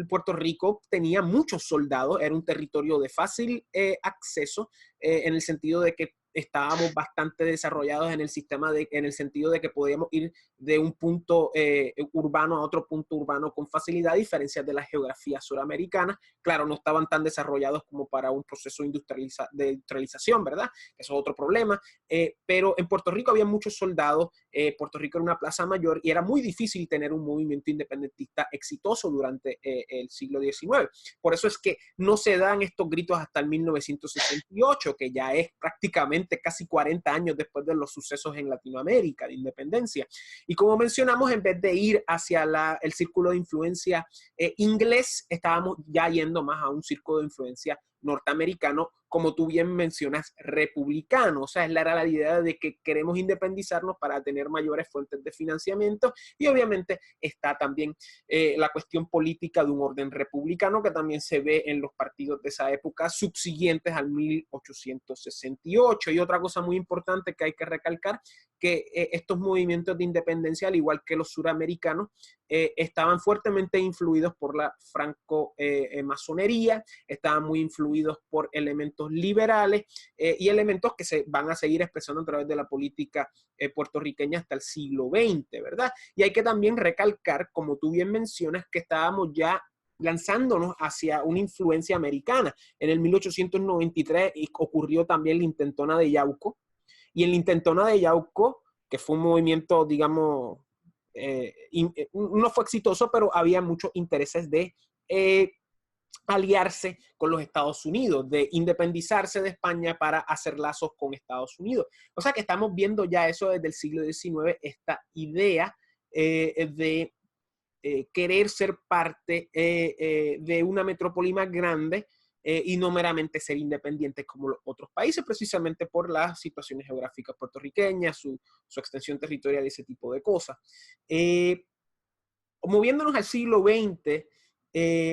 Puerto Rico tenía muchos soldados, era un territorio de fácil acceso en el sentido de que estábamos bastante desarrollados en el sistema, en el sentido de que podíamos ir de un punto urbano a otro punto urbano con facilidad, a diferencia de las geografías suramericanas. Claro, no estaban tan desarrollados como para un proceso de industrialización, ¿verdad? Eso es otro problema. Pero en Puerto Rico había muchos soldados, Puerto Rico era una plaza mayor y era muy difícil tener un movimiento independentista exitoso durante el siglo XIX. Por eso es que no se dan estos gritos hasta el 1968, que ya es prácticamente casi 40 años después de los sucesos en Latinoamérica de independencia. Y como mencionamos, en vez de ir hacia el círculo de influencia inglés, estábamos ya yendo más a un círculo de influencia norteamericano, como tú bien mencionas, republicano. O sea, era la idea de que queremos independizarnos para tener mayores fuentes de financiamiento, y obviamente está también la cuestión política de un orden republicano que también se ve en los partidos de esa época subsiguientes al 1868. Y otra cosa muy importante que hay que recalcar, que estos movimientos de independencia, al igual que los suramericanos, estaban fuertemente influidos por la franco-masonería, estaban muy influidos por elementos liberales y elementos que se van a seguir expresando a través de la política puertorriqueña hasta el siglo XX, ¿verdad? Y hay que también recalcar, como tú bien mencionas, que estábamos ya lanzándonos hacia una influencia americana. En el 1893 ocurrió también la intentona de Yauco, y en la intentona de Yauco, que fue un movimiento, digamos, no fue exitoso, pero había muchos intereses de aliarse con los Estados Unidos, de independizarse de España para hacer lazos con Estados Unidos. O sea que estamos viendo ya eso desde el siglo XIX, esta idea de querer ser parte de una metrópoli más grande y no meramente ser independientes como los otros países, precisamente por las situaciones geográficas puertorriqueñas, su extensión territorial y ese tipo de cosas. Moviéndonos al siglo XX,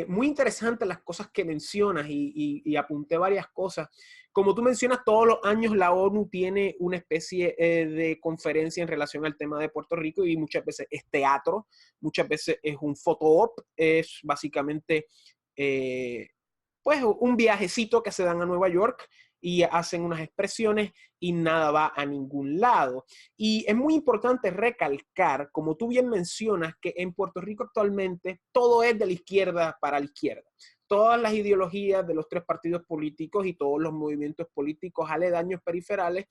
muy interesantes las cosas que mencionas y apunté varias cosas. Como tú mencionas, todos los años la ONU tiene una especie de conferencia en relación al tema de Puerto Rico y muchas veces es teatro, muchas veces es un photo-op, es básicamente pues un viajecito que se dan a Nueva York y hacen unas expresiones y nada va a ningún lado. Y es muy importante recalcar, como tú bien mencionas, que en Puerto Rico actualmente todo es de la izquierda para la izquierda. Todas las ideologías de los tres partidos políticos y todos los movimientos políticos aledaños periferales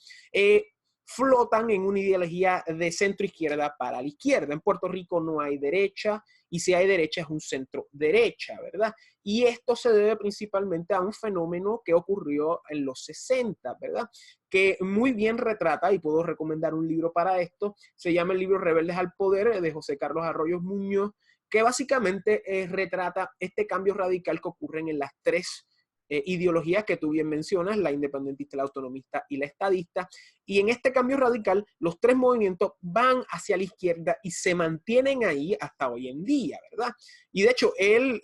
flotan en una ideología de centro-izquierda para la izquierda. En Puerto Rico no hay derecha, y si hay derecha es un centro-derecha, ¿verdad? Y esto se debe principalmente a un fenómeno que ocurrió en los 60, ¿verdad? Que muy bien retrata, y puedo recomendar un libro para esto, se llama el libro Rebeldes al Poder, de José Carlos Arroyos Muñoz, que básicamente retrata este cambio radical que ocurren en las tres ideologías que tú bien mencionas, la independentista, la autonomista y la estadista. Y en este cambio radical, los tres movimientos van hacia la izquierda y se mantienen ahí hasta hoy en día, ¿verdad? Y de hecho, él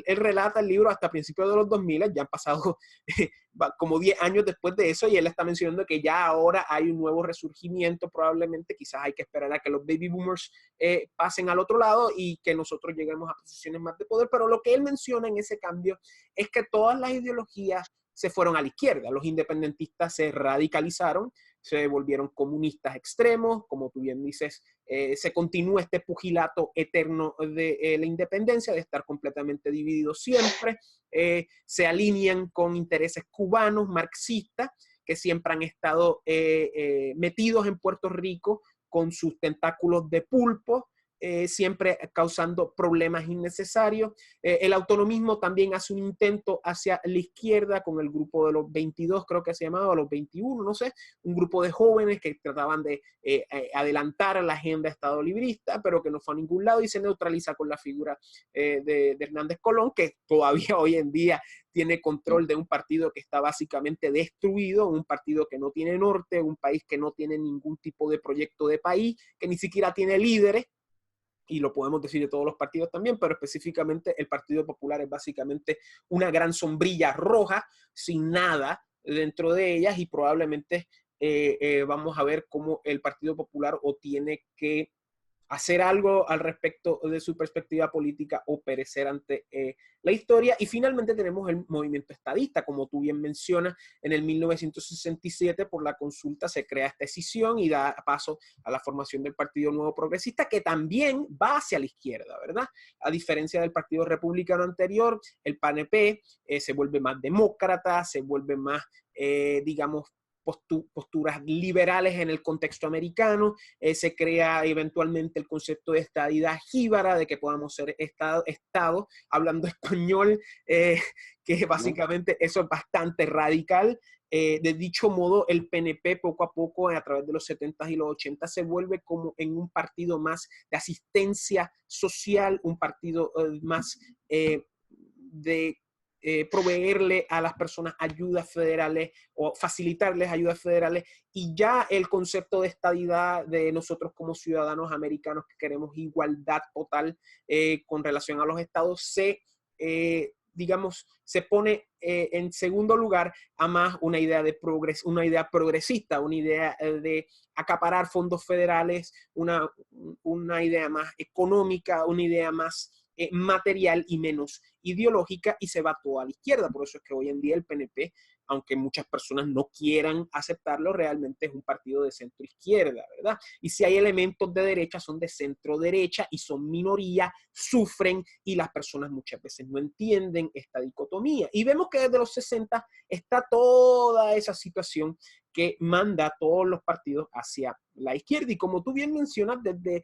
relata el libro hasta principios de los 2000, ya han pasado como 10 años después de eso, y él está mencionando que ya ahora hay un nuevo resurgimiento, probablemente, quizás hay que esperar a que los baby boomers pasen al otro lado y que nosotros lleguemos a posiciones más de poder, pero lo que él menciona en ese cambio es que todas las ideologías se fueron a la izquierda. Los independentistas se radicalizaron, se volvieron comunistas extremos, como tú bien dices, se continúa este pugilato eterno de la independencia, de estar completamente divididos siempre, se alinean con intereses cubanos, marxistas, que siempre han estado metidos en Puerto Rico con sus tentáculos de pulpo, siempre causando problemas innecesarios. El autonomismo también hace un intento hacia la izquierda con el grupo de los 22, creo que se llamaba, los 21, no sé, un grupo de jóvenes que trataban de adelantar la agenda estado librista, pero que no fue a ningún lado y se neutraliza con la figura de Hernández Colón, que todavía hoy en día tiene control de un partido que está básicamente destruido, un partido que no tiene norte, un país que no tiene ningún tipo de proyecto de país, que ni siquiera tiene líderes, y lo podemos decir de todos los partidos también, pero específicamente el Partido Popular es básicamente una gran sombrilla roja sin nada dentro de ellas y probablemente vamos a ver cómo el Partido Popular o tiene que hacer algo al respecto de su perspectiva política o perecer ante la historia. Y finalmente tenemos el movimiento estadista, como tú bien mencionas, en el 1967 por la consulta se crea esta escisión y da paso a la formación del Partido Nuevo Progresista, que también va hacia la izquierda, ¿verdad? A diferencia del Partido Republicano anterior, el PANP se vuelve más demócrata, se vuelve más, digamos, posturas liberales en el contexto americano, se crea eventualmente el concepto de estadidad jíbara, de que podamos ser estado hablando español, que básicamente eso es bastante radical. De dicho modo, el PNP poco a poco, a través de los 70s y los 80s, se vuelve como en un partido más de asistencia social, un partido más de proveerle a las personas ayudas federales o facilitarles ayudas federales, y ya el concepto de estadidad de nosotros como ciudadanos americanos que queremos igualdad total con relación a los estados digamos, se pone en segundo lugar a más una idea de una idea progresista, una idea de acaparar fondos federales, una idea más económica, una idea más material y menos ideológica, y se va todo a la izquierda. Por eso es que hoy en día el PNP, aunque muchas personas no quieran aceptarlo, realmente es un partido de centro izquierda, ¿verdad? Y si hay elementos de derecha, son de centro derecha y son minoría, sufren, y las personas muchas veces no entienden esta dicotomía. Y vemos que desde los 60 está toda esa situación que manda a todos los partidos hacia la izquierda. Y como tú bien mencionas, desde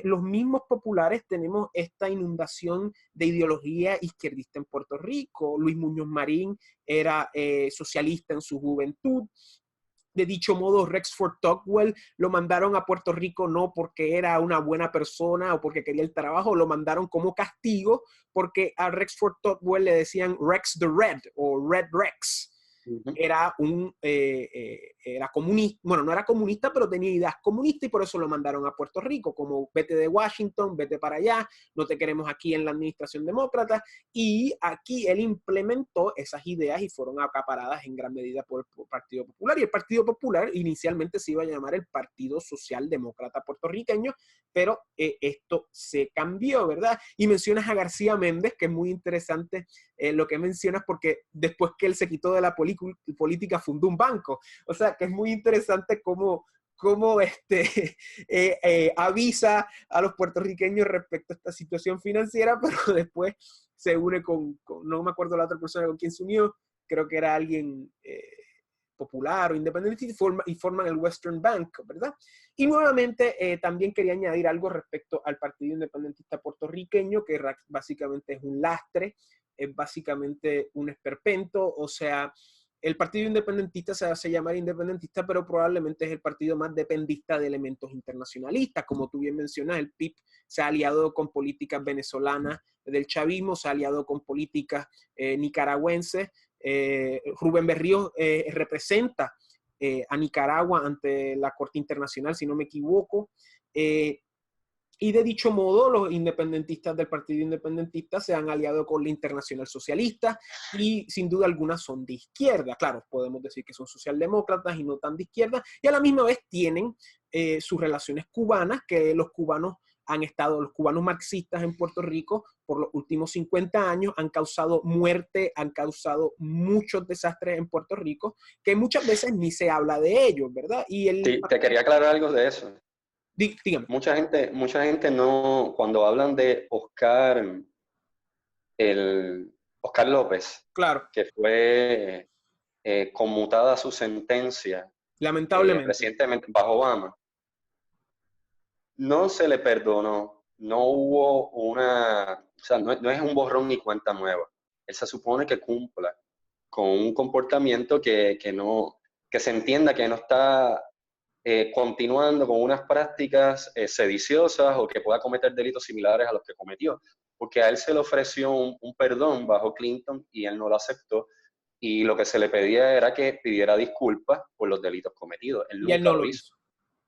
los mismos populares tenemos esta inundación de ideología izquierdista en Puerto Rico. Luis Muñoz Marín era socialista en su juventud. De dicho modo, Rexford Tugwell lo mandaron a Puerto Rico no porque era una buena persona o porque quería el trabajo, lo mandaron como castigo porque a Rexford Tugwell le decían Rex the Red o Red Rex. Era era comunista, bueno, no era comunista, pero tenía ideas comunistas y por eso lo mandaron a Puerto Rico, como vete de Washington, vete para allá, no te queremos aquí en la administración demócrata, y aquí él implementó esas ideas y fueron acaparadas en gran medida por el Partido Popular, y el Partido Popular inicialmente se iba a llamar el Partido Socialdemócrata Puertorriqueño, pero esto se cambió, ¿verdad? Y mencionas a García Méndez, que es muy interesante lo que mencionas, porque después que él se quitó de la política fundó un banco. O sea, que es muy interesante cómo avisa a los puertorriqueños respecto a esta situación financiera, pero después se une no me acuerdo la otra persona con quien se unió, creo que era alguien popular o independiente, y forman el Western Bank, ¿verdad? Y nuevamente también quería añadir algo respecto al Partido Independentista Puertorriqueño, que básicamente es un lastre, es básicamente un esperpento. O sea, el Partido Independentista se hace llamar independentista, pero probablemente es el partido más dependista de elementos internacionalistas. Como tú bien mencionas, el PIB se ha aliado con políticas venezolanas del chavismo, se ha aliado con políticas nicaragüenses. Rubén Berrío representa a Nicaragua ante la Corte Internacional, si no me equivoco. Y de dicho modo, los independentistas del Partido Independentista se han aliado con la Internacional Socialista y sin duda alguna son de izquierda. Claro, podemos decir que son socialdemócratas y no tan de izquierda, y a la misma vez tienen sus relaciones cubanas, que los cubanos marxistas en Puerto Rico por los últimos 50 años han causado muerte, han causado muchos desastres en Puerto Rico, que muchas veces ni se habla de ellos, ¿verdad? Sí, te quería aclarar algo de eso. Dígame. Mucha gente no, cuando hablan de Oscar López, Claro, que fue conmutada su sentencia lamentablemente. recientemente bajo Obama, no se le perdonó, no hubo o sea, no es un borrón ni cuenta nueva. Él se supone que cumpla con un comportamiento que se entienda que no está continuando con unas prácticas sediciosas o que pueda cometer delitos similares a los que cometió. Porque a él se le ofreció un perdón bajo Clinton y él no lo aceptó. Y lo que se le pedía era que pidiera disculpas por los delitos cometidos. Él Y él nunca no lo lo hizo. hizo.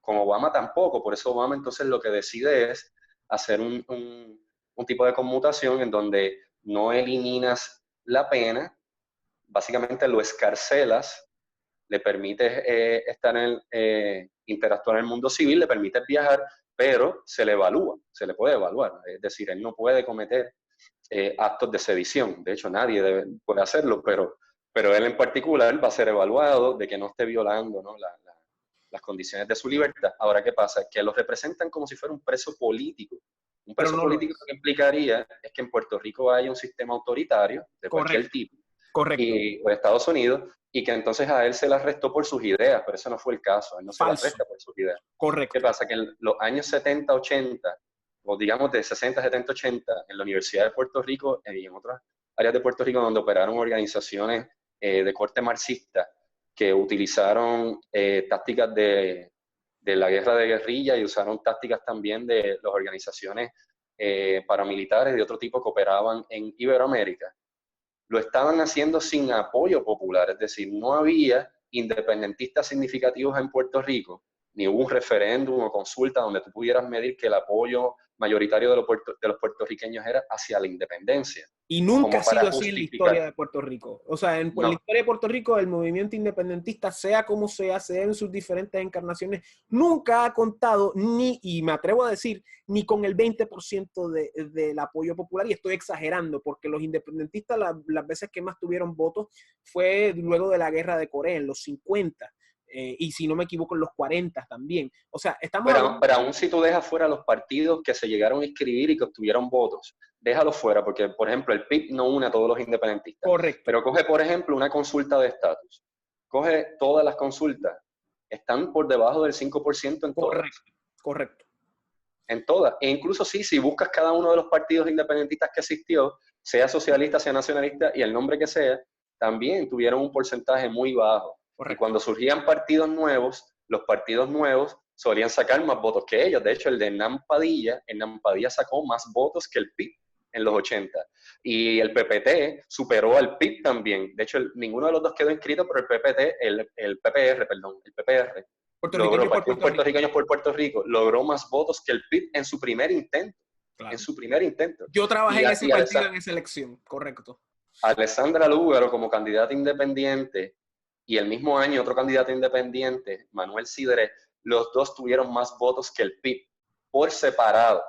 Con Obama tampoco. Por eso Obama entonces lo que decide es hacer un tipo de conmutación en donde no eliminas la pena, básicamente lo escarcelas, le permites interactuar en el mundo civil, le permites viajar, pero se le evalúa, se le puede evaluar. Es decir, él no puede cometer actos de sedición. De hecho, nadie puede hacerlo, pero él en particular va a ser evaluado de que no esté violando, ¿no?, las condiciones de su libertad. Ahora, ¿qué pasa? Que lo representan como si fuera un preso político. Un Pero preso no lo político es. lo que implicaría es que en Puerto Rico haya un sistema autoritario de cualquier Correcto, tipo, correcto. o de Estados Unidos, y que entonces a él se le arrestó por sus ideas, pero eso no fue el caso, a él no se le Falso. arresta por sus ideas. ¿Qué Correcto. pasa? Que en los años 70, 80, o digamos de 60, 70, 80, en la Universidad de Puerto Rico y en otras áreas de Puerto Rico donde operaron organizaciones de corte marxista que utilizaron tácticas de la guerra de guerrilla y usaron tácticas también de las organizaciones paramilitares de otro tipo que operaban en Iberoamérica, lo estaban haciendo sin apoyo popular, es decir, no había independentistas significativos en Puerto Rico, ni hubo un referéndum o consulta donde tú pudieras medir que el apoyo mayoritario de los puertorriqueños era hacia la independencia, Y nunca como ha para sido así en la historia justificar. de Puerto Rico. O sea, en la No, historia de Puerto Rico, el movimiento independentista, sea como sea en sus diferentes encarnaciones, nunca ha contado ni, y me atrevo a decir, ni con el 20% del apoyo popular. Y estoy exagerando, porque los independentistas las veces que más tuvieron votos fue luego de la guerra de Corea, en los 50. Y si no me equivoco, en los 40 también. O sea, estamos hablando... pero aún si tú dejas fuera los partidos que se llegaron a inscribir y que obtuvieron votos, déjalos fuera, porque, por ejemplo, el PIB no une a todos los independentistas. Correcto. Pero coge, por ejemplo, una consulta de estatus. Coge todas las consultas. Están por debajo del 5% en todas. Correcto. Correcto. En todas. E incluso sí, si buscas cada uno de los partidos independentistas que existió, sea socialista, sea nacionalista y el nombre que sea, también tuvieron un porcentaje muy bajo. Y Correcto. cuando surgían partidos nuevos, los partidos nuevos solían sacar más votos que ellos. De hecho, el de Hernán Padilla sacó más votos que el PIB en los 80. Y el PPT superó al PIB también. De hecho, ninguno de los dos quedó inscrito, pero el PPR logró, Puertorriqueños por Partidos Puerto Rico. Puertorriqueños por Puerto Rico, logró más votos que el PIB en su primer intento. Claro. En su primer intento. Yo trabajé en ese partido, en esa elección, correcto. Alessandra Lúgaro como candidata independiente y el mismo año otro candidato independiente, Manuel Sidre, los dos tuvieron más votos que el PIB. Por separado,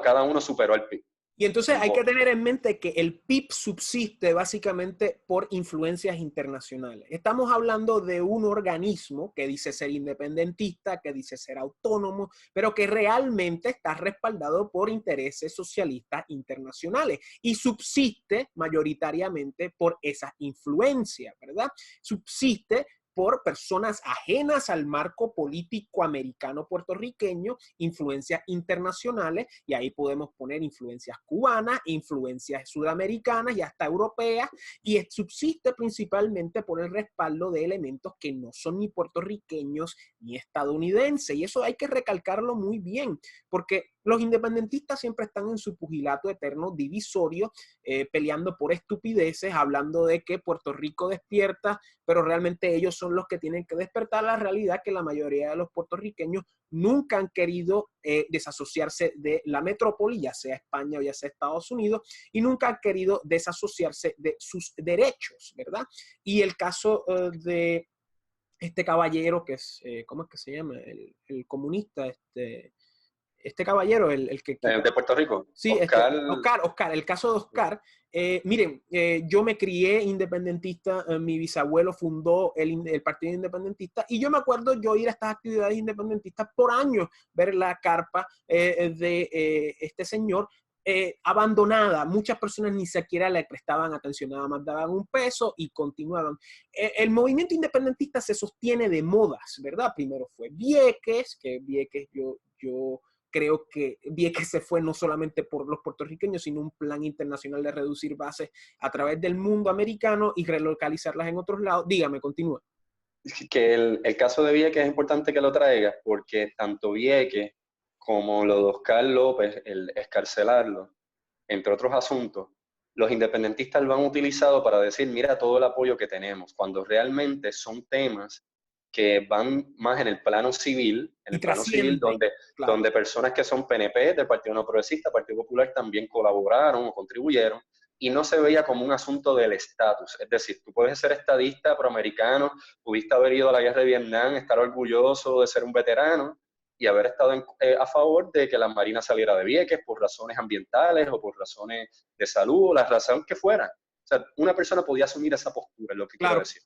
cada uno superó al PIB. Y entonces hay que tener en mente que el PIB subsiste básicamente por influencias internacionales. Estamos hablando de un organismo que dice ser independentista, que dice ser autónomo, pero que realmente está respaldado por intereses socialistas internacionales y subsiste mayoritariamente por esas influencias, ¿verdad? Subsiste por personas ajenas al marco político americano puertorriqueño, influencias internacionales, y ahí podemos poner influencias cubanas, influencias sudamericanas y hasta europeas, y subsiste principalmente por el respaldo de elementos que no son ni puertorriqueños ni estadounidenses, y eso hay que recalcarlo muy bien, porque los independentistas siempre están en su pugilato eterno divisorio, peleando por estupideces, hablando de que Puerto Rico despierta, pero realmente ellos son los que tienen que despertar la realidad que la mayoría de los puertorriqueños nunca han querido desasociarse de la metrópoli, ya sea España o ya sea Estados Unidos, y nunca han querido desasociarse de sus derechos, ¿verdad? Y el caso de este caballero que es, ¿cómo es que se llama? El comunista, este caballero, el que... De Puerto Rico. Sí, Oscar, el caso de Oscar. Miren, yo me crié independentista, mi bisabuelo fundó el Partido Independentista y yo me acuerdo yo ir a estas actividades independentistas por años, ver la carpa de este señor abandonada. Muchas personas ni siquiera le prestaban atención, nada más daban un peso y continuaban. El movimiento independentista se sostiene de modas, ¿verdad? Primero fue Vieques, que Vieques yo yo creo que Vieques se fue no solamente por los puertorriqueños, sino un plan internacional de reducir bases a través del mundo americano y relocalizarlas en otros lados. Dígame, continúa. Que el caso de Vieques es importante que lo traigas porque tanto Vieques como lo de Oscar López, el escarcelarlo, entre otros asuntos, los independentistas lo han utilizado para decir, mira todo el apoyo que tenemos, cuando realmente son temas que van más en el plano civil, Y trascienden, claro. donde personas que son PNP, del Partido No Progresista, Partido Popular, también colaboraron o contribuyeron, y no se veía como un asunto del estatus. Es decir, tú puedes ser estadista, proamericano, pudiste haber ido a la guerra de Vietnam, estar orgulloso de ser un veterano, y haber estado a favor de que la Marina saliera de Vieques por razones ambientales o por razones de salud o la razón que fuera. O sea, una persona podía asumir esa postura, es lo que quiero decir.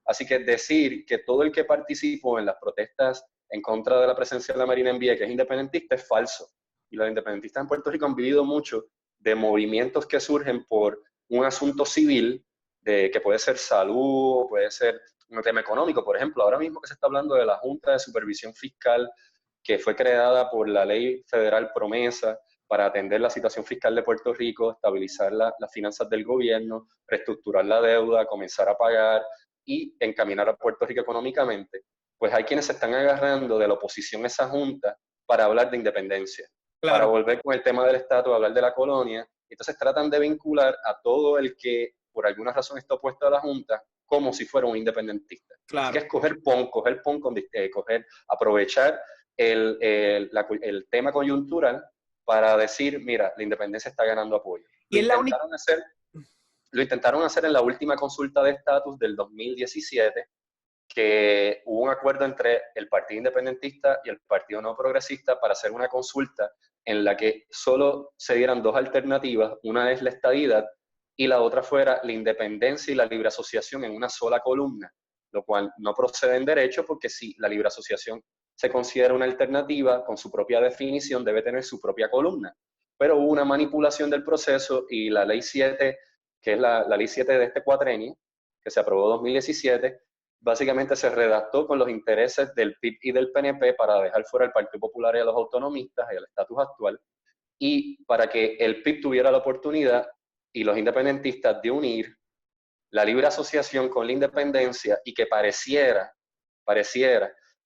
Así que decir que todo el que participó en las protestas en contra de la presencia de la Marina en Vieques es independentista es falso. Y los independentistas en Puerto Rico han vivido mucho de movimientos que surgen por un asunto civil, que puede ser salud, o puede ser un tema económico. Por ejemplo, ahora mismo que se está hablando de la Junta de Supervisión Fiscal, que fue creada por la Ley Federal Promesa para atender la situación fiscal de Puerto Rico, estabilizar las finanzas del gobierno, reestructurar la deuda, comenzar a pagar y encaminar a Puerto Rico económicamente, pues hay quienes se están agarrando de la oposición a esa junta para hablar de independencia, para volver con el tema del estatus, hablar de la colonia. Entonces tratan de vincular a todo el que por alguna razón está opuesto a la junta como si fuera un independentista. Así que es coger pon, aprovechar el tema coyuntural para decir, mira, la independencia está ganando apoyo. Y Lo intentaron hacer en la última consulta de estatus del 2017, que hubo un acuerdo entre el Partido Independentista y el Partido No Progresista para hacer una consulta en la que solo se dieran dos alternativas, una es la estadidad y la otra fuera la independencia y la libre asociación en una sola columna, lo cual no procede en derecho porque si la libre asociación se considera una alternativa con su propia definición, debe tener su propia columna. Pero hubo una manipulación del proceso y la ley 7, que es la ley 7 de este cuatrenio, que se aprobó en 2017, básicamente se redactó con los intereses del PIB y del PNP para dejar fuera al Partido Popular y a los autonomistas y al estatus actual, y para que el PIB tuviera la oportunidad y los independentistas de unir la libre asociación con la independencia y que pareciera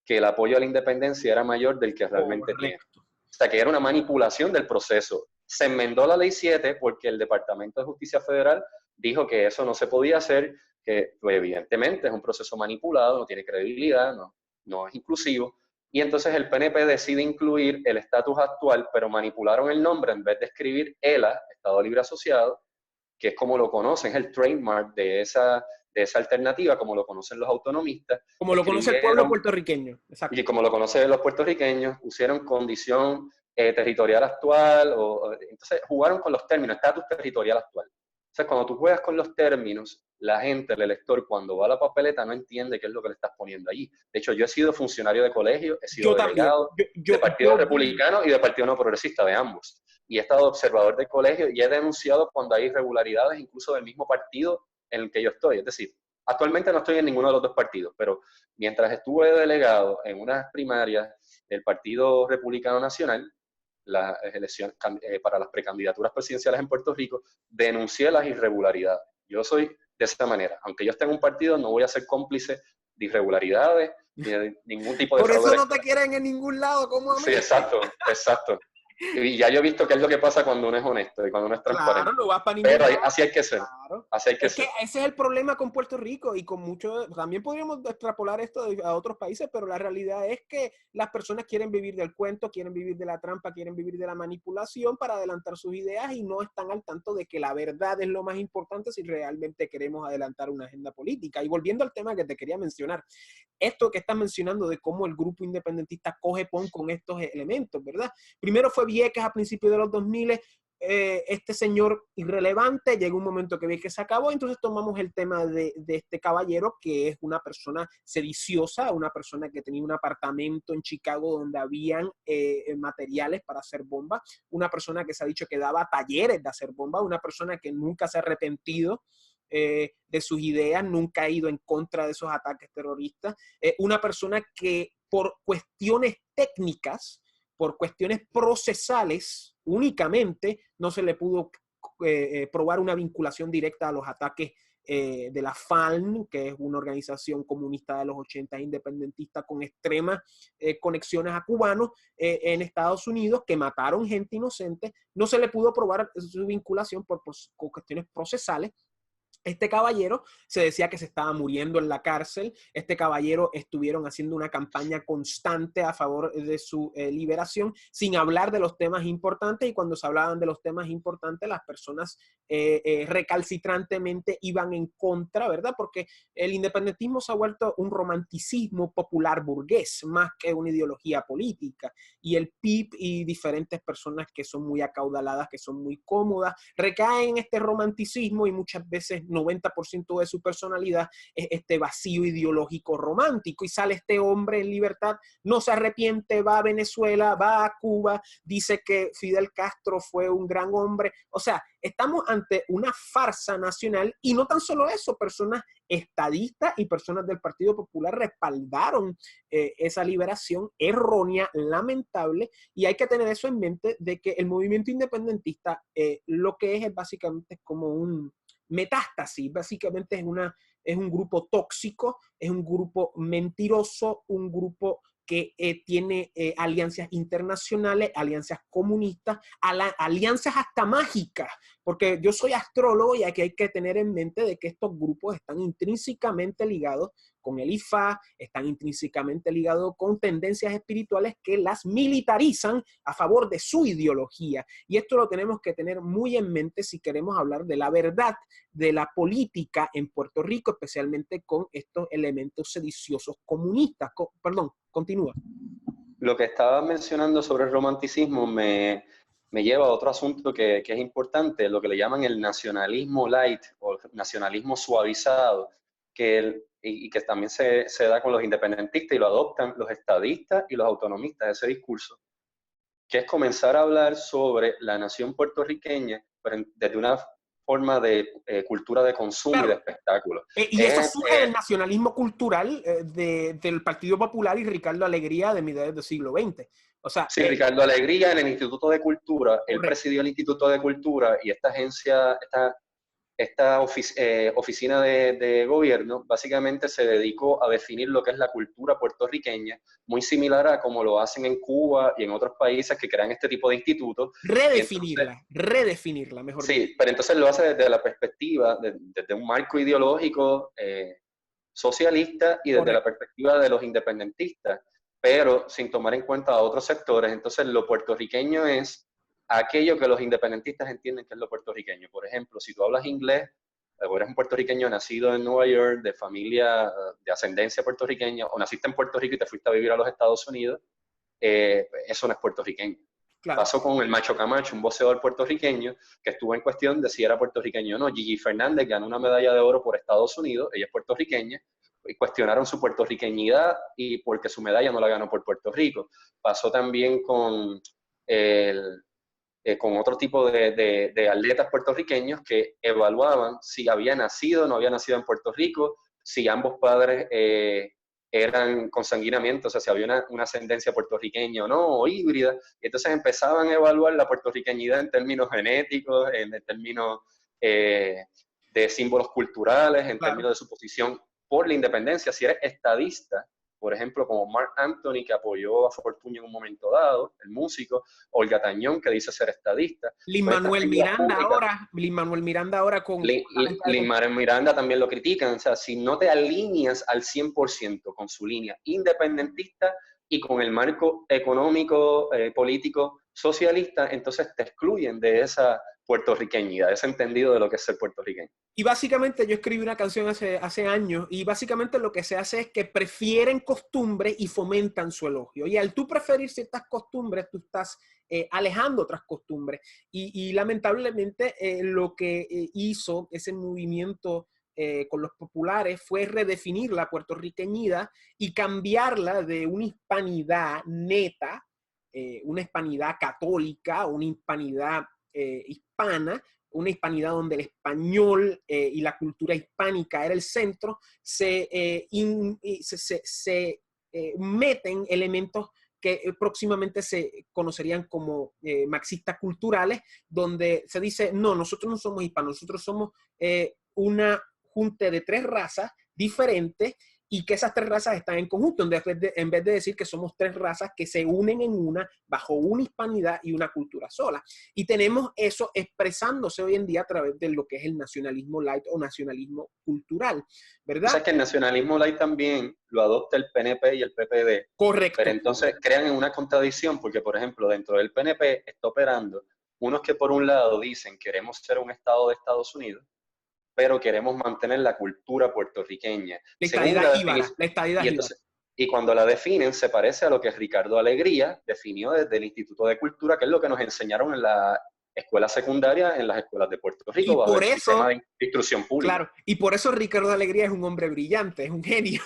que el apoyo a la independencia era mayor del que realmente tiene. O sea, que era una manipulación del proceso. Se enmendó la Ley 7 porque el Departamento de Justicia Federal dijo que eso no se podía hacer, que pues, evidentemente es un proceso manipulado, no tiene credibilidad, no es inclusivo. Y entonces el PNP decide incluir el estatus actual, pero manipularon el nombre en vez de escribir ELA, Estado Libre Asociado, que es como lo conocen, es el trademark de esa alternativa, como lo conocen los autonomistas. Como lo conoce el pueblo puertorriqueño. Exacto. Y como lo conocen los puertorriqueños, pusieron condición territorial actual, entonces jugaron con los términos, estatus territorial actual. Entonces, cuando tú juegas con los términos, la gente, el elector, cuando va a la papeleta no entiende qué es lo que le estás poniendo allí. De hecho, yo he sido funcionario de colegio, he sido delegado de Partido Republicano y de Partido No Progresista, de ambos. Y he estado observador de colegio y he denunciado cuando hay irregularidades, incluso del mismo partido en el que yo estoy. Es decir, actualmente no estoy en ninguno de los dos partidos, pero mientras estuve delegado en unas primarias del Partido Republicano Nacional, las elecciones para las precandidaturas presidenciales en Puerto Rico, denuncié las irregularidades. Yo soy de esa manera. Aunque yo esté en un partido, no voy a ser cómplice de irregularidades ni de ningún tipo de fraude. Por eso no electoral. te quieren en ningún lado, como a mí. Sí, exacto. Y ya yo he visto qué es lo que pasa cuando uno es honesto y cuando uno es transparente. Claro, no vas para ningún Pero lado. así hay que ser. Claro. Así hay que ser. Que ese es el problema con Puerto Rico y con muchos, también podríamos extrapolar esto a otros países, pero la realidad es que las personas quieren vivir del cuento, quieren vivir de la trampa, quieren vivir de la manipulación para adelantar sus ideas y no están al tanto de que la verdad es lo más importante si realmente queremos adelantar una agenda política. Y volviendo al tema que te quería mencionar, esto que estás mencionando de cómo el grupo independentista coge pon con estos elementos, ¿verdad? Primero fue Vieques a principios de los 2000, este señor irrelevante, llegó un momento que Vieques se acabó, entonces tomamos el tema de este caballero que es una persona sediciosa, una persona que tenía un apartamento en Chicago donde habían materiales para hacer bombas, una persona que se ha dicho que daba talleres de hacer bombas, una persona que nunca se ha arrepentido de sus ideas, nunca ha ido en contra de esos ataques terroristas, una persona que por cuestiones técnicas por cuestiones procesales únicamente no se le pudo probar una vinculación directa a los ataques de la FALN, que es una organización comunista de los 80 independentista con extremas conexiones a cubanos en Estados Unidos, que mataron gente inocente. No se le pudo probar su vinculación por cuestiones procesales. Este caballero se decía que se estaba muriendo en la cárcel. Este caballero estuvieron haciendo una campaña constante a favor de su liberación, sin hablar de los temas importantes, y cuando se hablaban de los temas importantes, las personas recalcitrantemente iban en contra, ¿verdad? Porque el independentismo se ha vuelto un romanticismo popular burgués, más que una ideología política, y el PIB y diferentes personas que son muy acaudaladas, que son muy cómodas, recaen en este romanticismo, y muchas veces 90% de su personalidad es este vacío ideológico romántico, y sale este hombre en libertad, no se arrepiente, va a Venezuela, va a Cuba, dice que Fidel Castro fue un gran hombre. O sea, estamos ante una farsa nacional, y no tan solo eso, personas estadistas y personas del Partido Popular respaldaron esa liberación errónea, lamentable, y hay que tener eso en mente, de que el movimiento independentista lo que es básicamente como un metástasis, básicamente es un grupo tóxico, es un grupo mentiroso, un grupo que tiene alianzas internacionales, alianzas comunistas, alianzas hasta mágicas, porque yo soy astrólogo y aquí hay que tener en mente de que estos grupos están intrínsecamente ligados con el IFA, están intrínsecamente ligados con tendencias espirituales que las militarizan a favor de su ideología. Y esto lo tenemos que tener muy en mente si queremos hablar de la verdad de la política en Puerto Rico, especialmente con estos elementos sediciosos comunistas. Perdón, continúa. Lo que estaba mencionando sobre el romanticismo me lleva a otro asunto que es importante, lo que le llaman el nacionalismo light o el nacionalismo suavizado, y que también se da con los independentistas, y lo adoptan los estadistas y los autonomistas, ese discurso, que es comenzar a hablar sobre la nación puertorriqueña, pero desde una forma de cultura de consumo, claro, y de espectáculo. Y eso surge del nacionalismo cultural del Partido Popular y Ricardo Alegría de mediados del siglo XX. O sea, sí, Ricardo Alegría en el Instituto de Cultura, correcto. Él presidió el Instituto de Cultura, y esta agencia, esta oficina de gobierno básicamente se dedicó a definir lo que es la cultura puertorriqueña, muy similar a como lo hacen en Cuba y en otros países que crean este tipo de institutos. Redefinirla, mejor dicho. Sí, pero entonces lo hace desde la perspectiva, desde un marco ideológico socialista, y desde correcto. La perspectiva de los independentistas, pero sin tomar en cuenta a otros sectores. Entonces lo puertorriqueño es aquello que los independentistas entienden que es lo puertorriqueño. Por ejemplo, si tú hablas inglés, o eres un puertorriqueño nacido en Nueva York, de familia de ascendencia puertorriqueña, o naciste en Puerto Rico y te fuiste a vivir a los Estados Unidos, eso no es puertorriqueño. Claro. Pasó con el Macho Camacho, un boxeador puertorriqueño que estuvo en cuestión de si era puertorriqueño o no. Gigi Fernández ganó una medalla de oro por Estados Unidos, ella es puertorriqueña, y cuestionaron su puertorriqueñidad y porque su medalla no la ganó por Puerto Rico. Pasó también con otro tipo de atletas puertorriqueños que evaluaban si había nacido o no había nacido en Puerto Rico, si ambos padres eran consanguinamientos, o sea, si había una ascendencia puertorriqueña o no, o híbrida, y entonces empezaban a evaluar la puertorriqueñidad en términos genéticos, en términos de símbolos culturales, en claro. términos de su posición por la independencia. Si eres estadista, por ejemplo, como Mark Anthony, que apoyó a Fortuño en un momento dado, el músico, Olga Tañón, que dice ser estadista. Lin-Manuel Miranda ahora con... Lin-Manuel Miranda también lo critican. O sea, si no te alineas al 100% con su línea independentista y con el marco económico, político, socialista, entonces te excluyen de esa puertorriqueñidad, de ese entendido de lo que es ser puertorriqueño. Y básicamente yo escribí una canción hace años, y básicamente lo que se hace es que prefieren costumbres y fomentan su elogio. Y al tú preferir ciertas costumbres, tú estás alejando otras costumbres. Y lamentablemente lo que hizo ese movimiento con los populares fue redefinir la puertorriqueñidad y cambiarla de una hispanidad neta, una hispanidad católica, una hispanidad hispana, una hispanidad donde el español y la cultura hispánica era el centro, se meten elementos que próximamente se conocerían como marxistas culturales, donde se dice, no, nosotros no somos hispanos, nosotros somos una junta de 3 razas diferentes y que esas 3 razas están en conjunto, en vez de decir que somos 3 razas que se unen en una, bajo una hispanidad y una cultura sola. Y tenemos eso expresándose hoy en día a través de lo que es el nacionalismo light o nacionalismo cultural, O ¿verdad? sea que el nacionalismo light también lo adopta el PNP y el PPD. Pero Correcto. entonces crean en una contradicción porque, por ejemplo, dentro del PNP está operando unos que por un lado dicen queremos ser un estado de Estados Unidos, pero queremos mantener la cultura puertorriqueña. La Según estadidad la jíbara, definición, la estadidad y jíbara. entonces, y cuando la definen se parece a lo que Ricardo Alegría definió desde el Instituto de Cultura, que es lo que nos enseñaron en la escuela secundaria, en las escuelas de Puerto Rico, Y bajo por el sistema eso, de instrucción pública. claro, y por eso Ricardo Alegría es un hombre brillante, es un genio,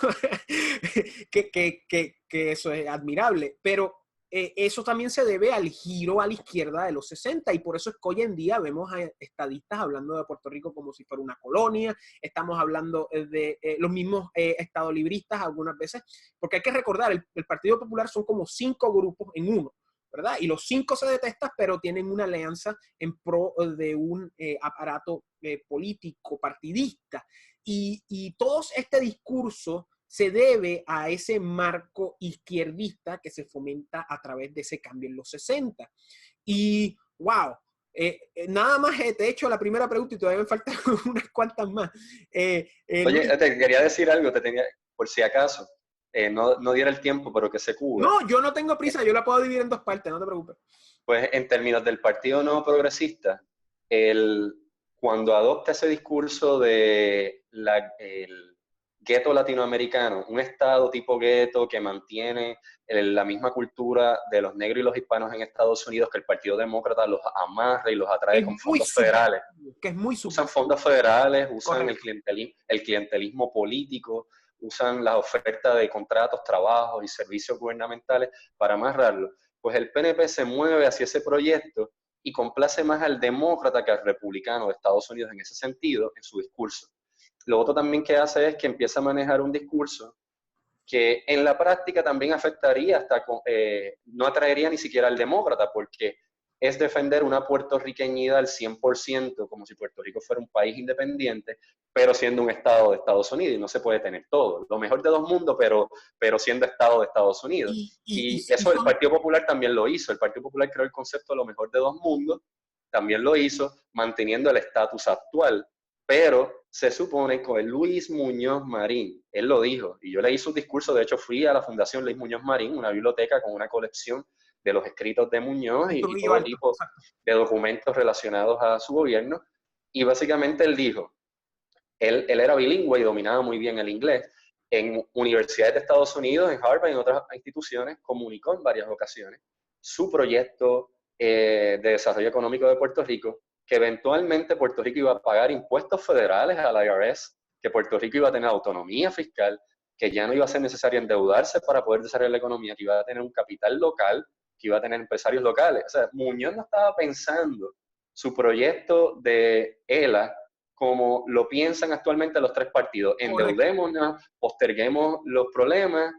que eso es admirable, pero eso también se debe al giro a la izquierda de los 60 y por eso es que hoy en día vemos a estadistas hablando de Puerto Rico como si fuera una colonia, estamos hablando de los mismos estadolibristas algunas veces, porque hay que recordar, el Partido Popular son como 5 grupos en uno, ¿verdad? Y los 5 se detestan, pero tienen una alianza en pro de un aparato político, partidista. Y todo este discurso se debe a ese marco izquierdista que se fomenta a través de ese cambio en los 60. Y, wow, nada más te he hecho la primera pregunta y todavía me faltan unas cuantas más. Oye, Luis, te quería decir algo, te tenía, por si acaso, no diera el tiempo, pero que se cubra. no, yo no tengo prisa, yo la puedo dividir en 2 partes, no te preocupes. Pues en términos del Partido Nuevo Progresista, el, cuando adopta ese discurso de el gueto latinoamericano, un estado tipo gueto que mantiene la misma cultura de los negros y los hispanos en Estados Unidos, que el Partido Demócrata los amarra y los atrae Es con muy fondos federales. subjetivo, que es muy Usan subjetivo. fondos federales, usan Correcto. el clientelismo político, usan la oferta de contratos, trabajos y servicios gubernamentales para amarrarlo. Pues el PNP se mueve hacia ese proyecto y complace más al demócrata que al republicano de Estados Unidos en ese sentido, en su discurso. Lo otro también que hace es que empieza a manejar un discurso que en la práctica también afectaría hasta, no atraería ni siquiera al demócrata, porque es defender una puertorriqueñidad al 100%, como si Puerto Rico fuera un país independiente, pero siendo un estado de Estados Unidos, y no se puede tener todo. Lo mejor de 2 mundos, pero siendo estado de Estados Unidos. Y eso el Partido Popular también lo hizo. El Partido Popular creó el concepto de lo mejor de 2 mundos, también lo hizo, manteniendo el estatus actual. Pero se supone que Luis Muñoz Marín, él lo dijo, y yo leí su discurso, de hecho fui a la Fundación Luis Muñoz Marín, una biblioteca con una colección de los escritos de Muñoz y Trujillo todo Alto, tipo exacto. de documentos relacionados a su gobierno, y básicamente él dijo, él era bilingüe y dominaba muy bien el inglés, en universidades de Estados Unidos, en Harvard y en otras instituciones, comunicó en varias ocasiones su proyecto de desarrollo económico de Puerto Rico, que eventualmente Puerto Rico iba a pagar impuestos federales al IRS, que Puerto Rico iba a tener autonomía fiscal, que ya no iba a ser necesario endeudarse para poder desarrollar la economía, que iba a tener un capital local, que iba a tener empresarios locales. O sea, Muñoz no estaba pensando su proyecto de ELA como lo piensan actualmente los 3 partidos. Correcto. Endeudémonos, posterguemos los problemas,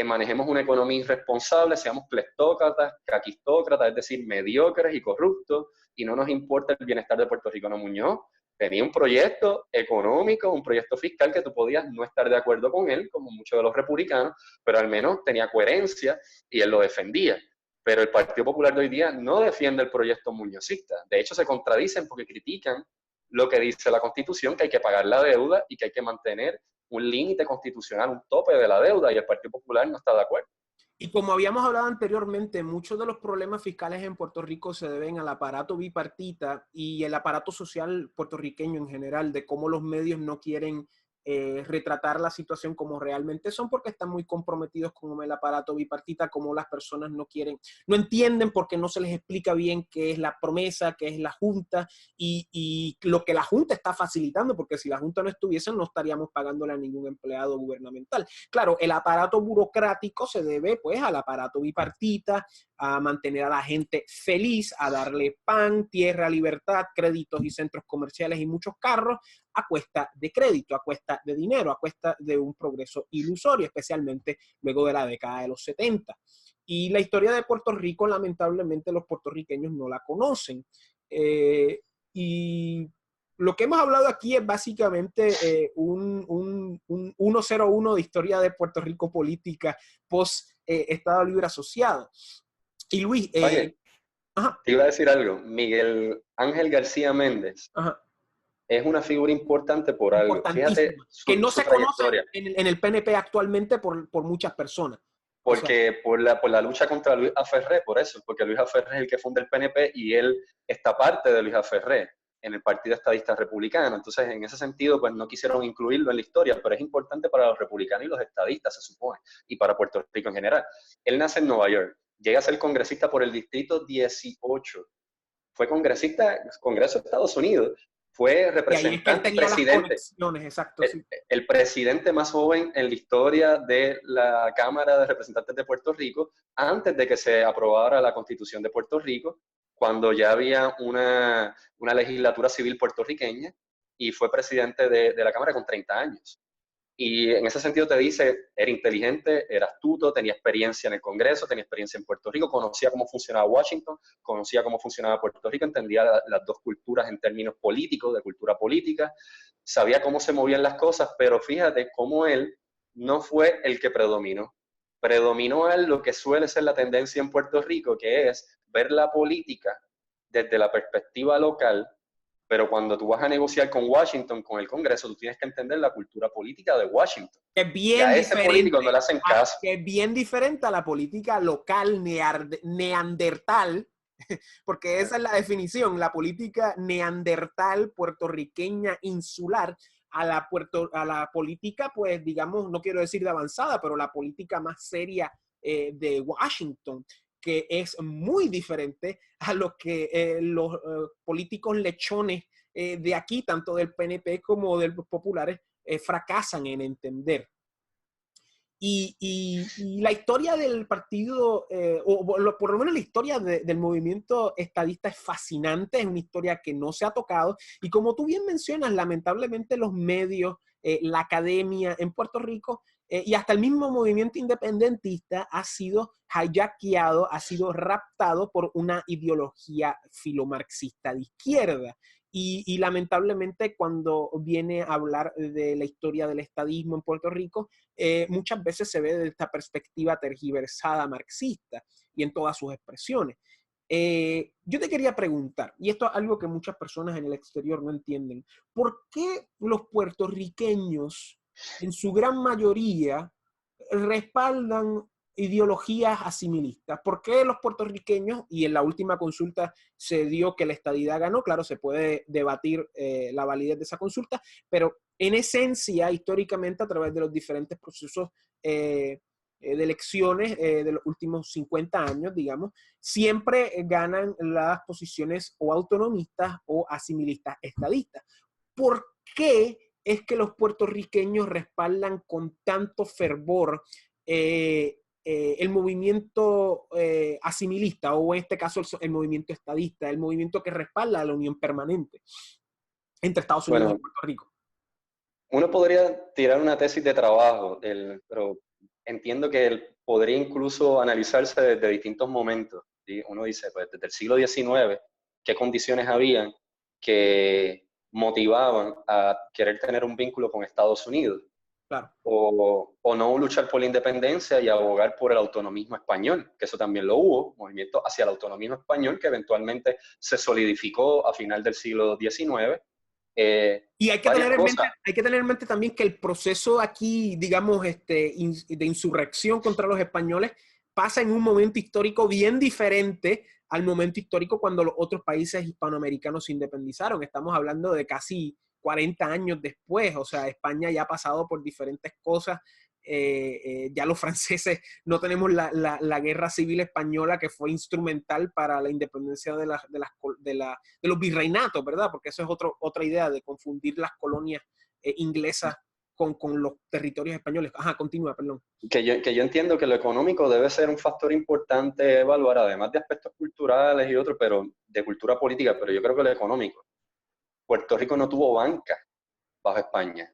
manejemos una economía irresponsable, seamos cleptócratas, caquistócratas, es decir, mediocres y corruptos, y no nos importa el bienestar de Puerto Rico. No, Muñoz tenía un proyecto económico, un proyecto fiscal que tú podías no estar de acuerdo con él, como muchos de los republicanos, pero al menos tenía coherencia y él lo defendía. Pero el Partido Popular de hoy día no defiende el proyecto muñozista. De hecho, se contradicen porque critican lo que dice la Constitución, que hay que pagar la deuda y que hay que mantener un límite constitucional, un tope de la deuda, y el Partido Popular no está de acuerdo. Y como habíamos hablado anteriormente, muchos de los problemas fiscales en Puerto Rico se deben al aparato bipartita y el aparato social puertorriqueño en general, de cómo los medios no quieren retratar la situación como realmente son porque están muy comprometidos con el aparato bipartita, como las personas no quieren, no entienden porque no se les explica bien qué es la promesa, qué es la Junta y lo que la Junta está facilitando, porque si la Junta no estuviese no estaríamos pagándole a ningún empleado gubernamental. Claro, el aparato burocrático se debe pues al aparato bipartita, a mantener a la gente feliz, a darle pan, tierra, libertad, créditos y centros comerciales y muchos carros a cuesta de crédito, a cuesta de dinero, a cuesta de un progreso ilusorio, especialmente luego de la década de los 70. Y la historia de Puerto Rico, lamentablemente, los puertorriqueños no la conocen. Y lo que hemos hablado aquí es básicamente un 101 de historia de Puerto Rico política post Estado Libre Asociado. Y Luis, Oye, ajá, te iba a decir algo. Miguel Ángel García Méndez ajá, es una figura importante por algo. Fíjate importantísima, que no su se conoce trayectoria. en el PNP actualmente por muchas personas. O sea, Porque por la lucha contra Luis Aferré, por eso, porque Luis Aferré es el que funda el PNP y él está parte de Luis Aferré en el Partido Estadista Republicano. Entonces, en ese sentido, pues no quisieron incluirlo en la historia, pero es importante para los republicanos y los estadistas, se supone, y para Puerto Rico en general. Él nace en Nueva York, llega a ser congresista por el Distrito 18, fue congresista, Congreso de Estados Unidos, fue y ahí es que él representante y tenía las presidente, conexiones, exacto, sí. el presidente más joven en la historia de la Cámara de Representantes de Puerto Rico, antes de que se aprobara la Constitución de Puerto Rico, cuando ya había una legislatura civil puertorriqueña, y fue presidente de la Cámara con 30 años. Y en ese sentido te dice, era inteligente, era astuto, tenía experiencia en el Congreso, tenía experiencia en Puerto Rico, conocía cómo funcionaba Washington, conocía cómo funcionaba Puerto Rico, entendía las dos culturas en términos políticos, de cultura política, sabía cómo se movían las cosas, pero fíjate cómo él no fue el que predominó. Predominó a él lo que suele ser la tendencia en Puerto Rico, que es ver la política desde la perspectiva local, pero cuando tú vas a negociar con Washington, con el Congreso, tú tienes que entender la cultura política de Washington. Es Y bien a ese político no le diferente, hacen caso. que es bien diferente a la política local neandertal, porque esa es la definición, la política neandertal, puertorriqueña, insular, a la política, pues digamos, no quiero decir de avanzada, pero la política más seria de Washington, que es muy diferente a lo que los políticos lechones de aquí, tanto del PNP como de los populares, fracasan en entender. Y la historia del partido, por lo menos la historia del movimiento estadista es fascinante, es una historia que no se ha tocado. Y como tú bien mencionas, lamentablemente los medios, la academia en Puerto Rico y hasta el mismo movimiento independentista ha sido hijackeado, ha sido raptado por una ideología filomarxista de izquierda. Y lamentablemente cuando viene a hablar de la historia del estadismo en Puerto Rico, muchas veces se ve desde esta perspectiva tergiversada marxista y en todas sus expresiones. Yo te quería preguntar, y esto es algo que muchas personas en el exterior no entienden, ¿por qué los puertorriqueños en su gran mayoría respaldan ideologías asimilistas? ¿Por qué los puertorriqueños, y en la última consulta se dio que la estadidad ganó? Claro, se puede debatir la validez de esa consulta, pero en esencia, históricamente, a través de los diferentes procesos de elecciones de los últimos 50 años, digamos, siempre ganan las posiciones o autonomistas o asimilistas estadistas. ¿Por qué es que los puertorriqueños respaldan con tanto fervor el movimiento asimilista, o en este caso el movimiento estadista, el movimiento que respalda a la unión permanente entre Estados Unidos y Bueno, Puerto Rico? uno podría tirar una tesis de trabajo, pero entiendo que él podría incluso analizarse desde distintos momentos. ¿Sí? Uno dice, pues desde el siglo XIX, qué condiciones habían que motivaban a querer tener un vínculo con Estados Unidos. Claro. O no luchar por la independencia y abogar por el autonomismo español, que eso también lo hubo, movimiento hacia el autonomismo español que eventualmente se solidificó a final del siglo XIX. Y Varias cosas. hay que tener en mente también que el proceso aquí, digamos, de insurrección contra los españoles pasa en un momento histórico bien diferente al momento histórico cuando los otros países hispanoamericanos se independizaron. Estamos hablando de casi 40 años después, o sea, España ya ha pasado por diferentes cosas. Ya los franceses no tenemos la guerra civil española que fue instrumental para la independencia de los virreinatos, ¿verdad? Porque eso es otra idea de confundir las colonias inglesas con los territorios españoles. Ajá, continúa, perdón. Que yo entiendo que lo económico debe ser un factor importante evaluar, además de aspectos culturales y otros, pero de cultura política, pero yo creo que lo económico. Puerto Rico no tuvo banca bajo España.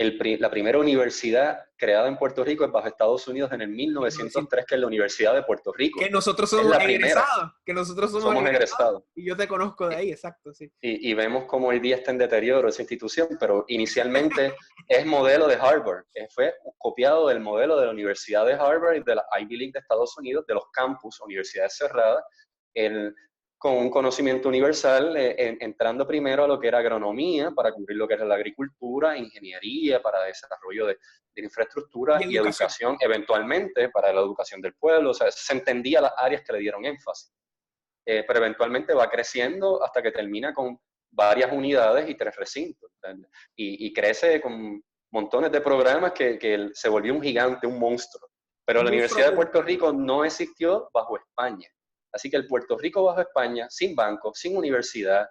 la primera universidad creada en Puerto Rico es bajo Estados Unidos en el 1903, que es la Universidad de Puerto Rico. Que nosotros Es somos la primera. egresados, que nosotros somos Egresados. Y yo te conozco de ahí, exacto, sí. Y vemos cómo hoy día está en deterioro esa institución, pero inicialmente es modelo de Harvard. Fue copiado del modelo de la Universidad de Harvard y de la Ivy League de Estados Unidos, de los campus, universidades cerradas, con un conocimiento universal, entrando primero a lo que era agronomía, para cubrir lo que era la agricultura, ingeniería, para desarrollo de infraestructura y educación, eventualmente para la educación del pueblo. O sea, se entendía las áreas que le dieron énfasis. Pero eventualmente va creciendo hasta que termina con varias unidades y 3 recintos. Y crece con montones de programas que se volvió un gigante, un monstruo. Pero la Universidad de Puerto Rico no existió bajo España. Así que el Puerto Rico bajo España, sin banco, sin universidad,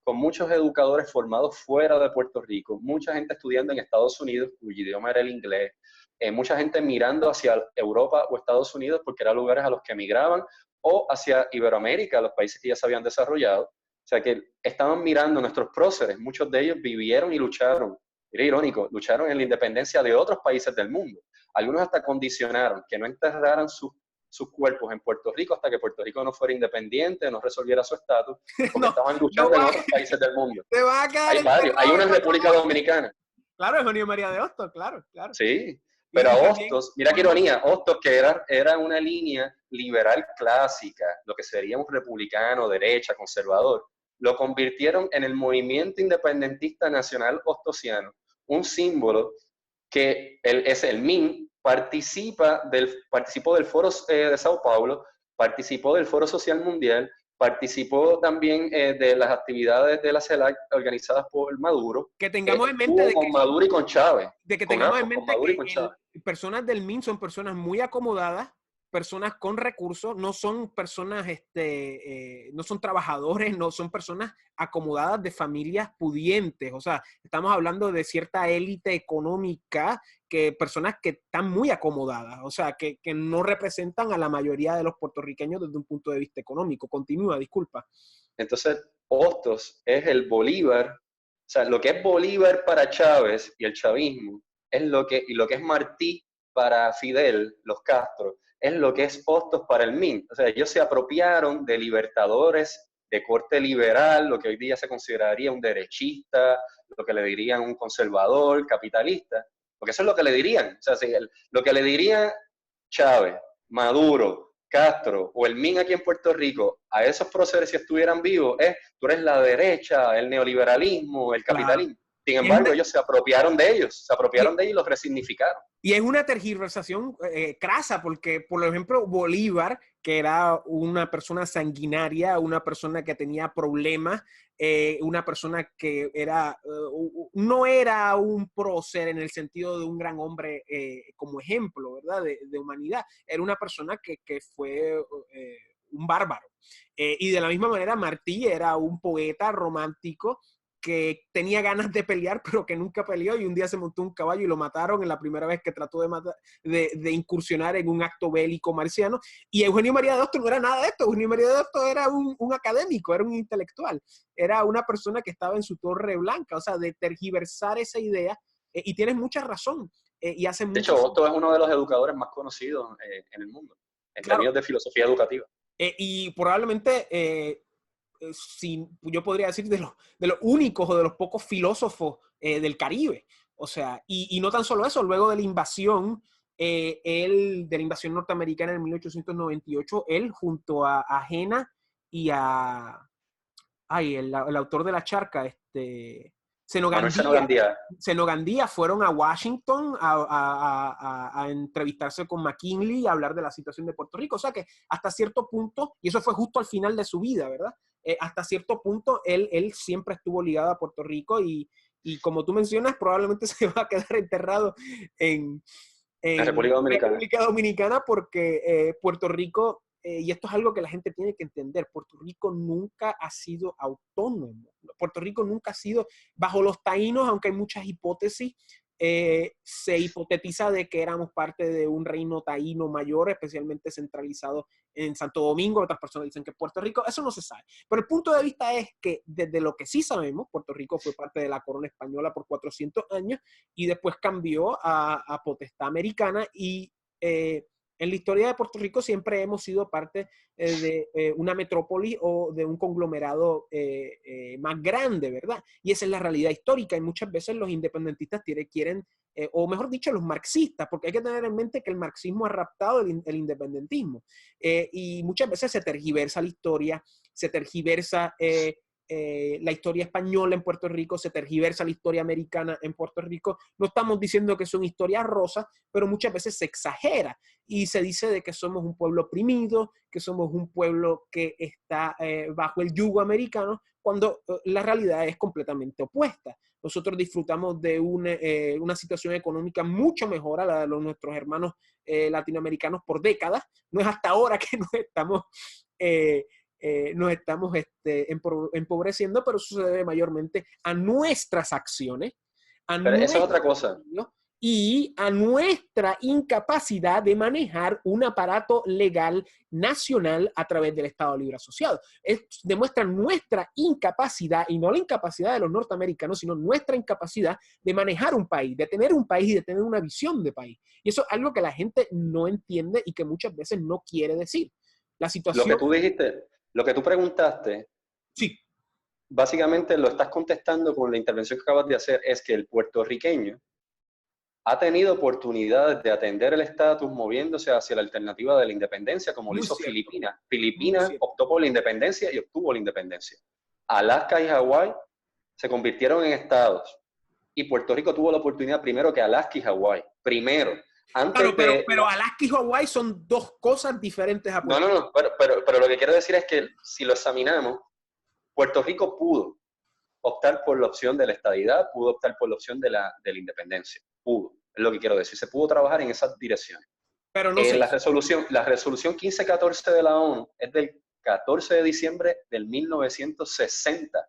con muchos educadores formados fuera de Puerto Rico, mucha gente estudiando en Estados Unidos, cuyo idioma era el inglés, mucha gente mirando hacia Europa o Estados Unidos porque eran lugares a los que emigraban, o hacia Iberoamérica, los países que ya se habían desarrollado. O sea que estaban mirando nuestros próceres, muchos de ellos vivieron y lucharon, era irónico, lucharon en la independencia de otros países del mundo. Algunos hasta condicionaron que no enterraran sus cuerpos en Puerto Rico hasta que Puerto Rico no fuera independiente, no resolviera su estatus, porque estaban luchando en otros países del mundo. Hay varios, hay una en República Dominicana. Claro, Eugenio María de Hostos, claro. Sí, pero a Hostos, mira qué ironía, Hostos, que era una línea liberal clásica, lo que sería un republicano, derecha, conservador, lo convirtieron en el movimiento independentista nacional hostosiano, un símbolo que es el MIN, participó del Foro de Sao Paulo, participó del Foro Social Mundial, participó también de las actividades de la CELAC organizadas por Maduro. Que tengamos en mente con Maduro y con Chávez. De que tengamos en mente que personas del MIN son personas muy acomodadas, personas con recursos, no son personas, no son trabajadores, no son personas acomodadas de familias pudientes. O sea, estamos hablando de cierta élite económica, personas que están muy acomodadas, o sea, que no representan a la mayoría de los puertorriqueños desde un punto de vista económico. Continúa, disculpa. Entonces, Hostos es el Bolívar, o sea, lo que es Bolívar para Chávez y el chavismo, y lo que es Martí para Fidel, los Castro, es lo que es Hostos para el MIN. O sea, ellos se apropiaron de libertadores de corte liberal, lo que hoy día se consideraría un derechista, lo que le dirían un conservador, capitalista, porque eso es lo que le dirían. O sea, si lo que le diría Chávez, Maduro, Castro o el MIN aquí en Puerto Rico a esos próceres, si estuvieran vivos, tú eres la derecha, el neoliberalismo, el capitalismo. Claro. Sin embargo, ellos se apropiaron de ellos, y los resignificaron. Y es una tergiversación crasa, porque, por ejemplo, Bolívar, que era una persona sanguinaria, una persona que tenía problemas, una persona que no era un prócer en el sentido de un gran hombre como ejemplo, ¿verdad? De humanidad. Era una persona que fue un bárbaro. Y de la misma manera, Martí era un poeta romántico que tenía ganas de pelear, pero que nunca peleó, y un día se montó un caballo y lo mataron en la primera vez que trató de incursionar en un acto bélico marciano. Y Eugenio María de Hostos no era nada de esto. Eugenio María de Hostos era un académico, era un intelectual, era una persona que estaba en su torre blanca, o sea, de tergiversar esa idea, y tienes mucha razón. Y hace de hecho, Hostos es uno de los educadores más conocidos en el mundo, en términos de filosofía educativa. Y probablemente... yo podría decir de los únicos o de los pocos filósofos del Caribe. O sea, y no tan solo eso, luego de la invasión, de la invasión norteamericana en 1898, él junto a Jena y el autor de La Charca, Senogandía, fueron a Washington a entrevistarse con McKinley, a hablar de la situación de Puerto Rico. O sea que hasta cierto punto, y eso fue justo al final de su vida, ¿verdad? Hasta cierto punto él siempre estuvo ligado a Puerto Rico, y como tú mencionas, probablemente se va a quedar enterrado en República Dominicana, porque Puerto Rico, y esto es algo que la gente tiene que entender, Puerto Rico nunca ha sido autónomo. Puerto Rico nunca ha sido, bajo los taínos, aunque hay muchas hipótesis, se hipotetiza de que éramos parte de un reino taíno mayor, especialmente centralizado en Santo Domingo. Otras personas dicen que Puerto Rico, eso no se sabe. Pero el punto de vista es que desde lo que sí sabemos, Puerto Rico fue parte de la corona española por 400 años y después cambió a potestad americana y en la historia de Puerto Rico siempre hemos sido parte de una metrópoli o de un conglomerado más grande, ¿verdad? Y esa es la realidad histórica y muchas veces los independentistas quieren o mejor dicho, los marxistas, porque hay que tener en mente que el marxismo ha raptado el independentismo y muchas veces se tergiversa la historia, se tergiversa la historia española en Puerto Rico, se tergiversa la historia americana en Puerto Rico. No estamos diciendo que son historias rosas, pero muchas veces se exagera y se dice de que somos un pueblo oprimido, que somos un pueblo que está bajo el yugo americano, cuando la realidad es completamente opuesta. Nosotros disfrutamos de una situación económica mucho mejor a la de nuestros hermanos latinoamericanos por décadas. No es hasta ahora que nos estamos empobreciendo, pero eso se debe mayormente a nuestras acciones, Pero esa es otra cosa. y a nuestra incapacidad de manejar un aparato legal nacional a través del Estado Libre Asociado. Demuestra nuestra incapacidad, y no la incapacidad de los norteamericanos, sino nuestra incapacidad de manejar un país, de tener un país y de tener una visión de país. Y eso es algo que la gente no entiende y que muchas veces no quiere decir. La situación... Lo que tú dijiste, lo que tú preguntaste, sí, básicamente lo estás contestando con la intervención que acabas de hacer, es que el puertorriqueño ha tenido oportunidades de atender el estatus moviéndose hacia la alternativa de la independencia, como lo hizo Filipinas. Filipinas optó por la independencia y obtuvo la independencia. Alaska y Hawái se convirtieron en estados. Y Puerto Rico tuvo la oportunidad primero que Alaska y Hawái. Primero. Antes pero Alaska y Hawái son dos cosas diferentes a Puerto Rico. No, pero lo que quiero decir es que si lo examinamos, Puerto Rico pudo optar por la opción de la estadidad, pudo optar por la opción de la independencia. Pudo, es lo que quiero decir. Se pudo trabajar en esas direcciones. Pero no la resolución 1514 de la ONU es del 14 de diciembre del 1960.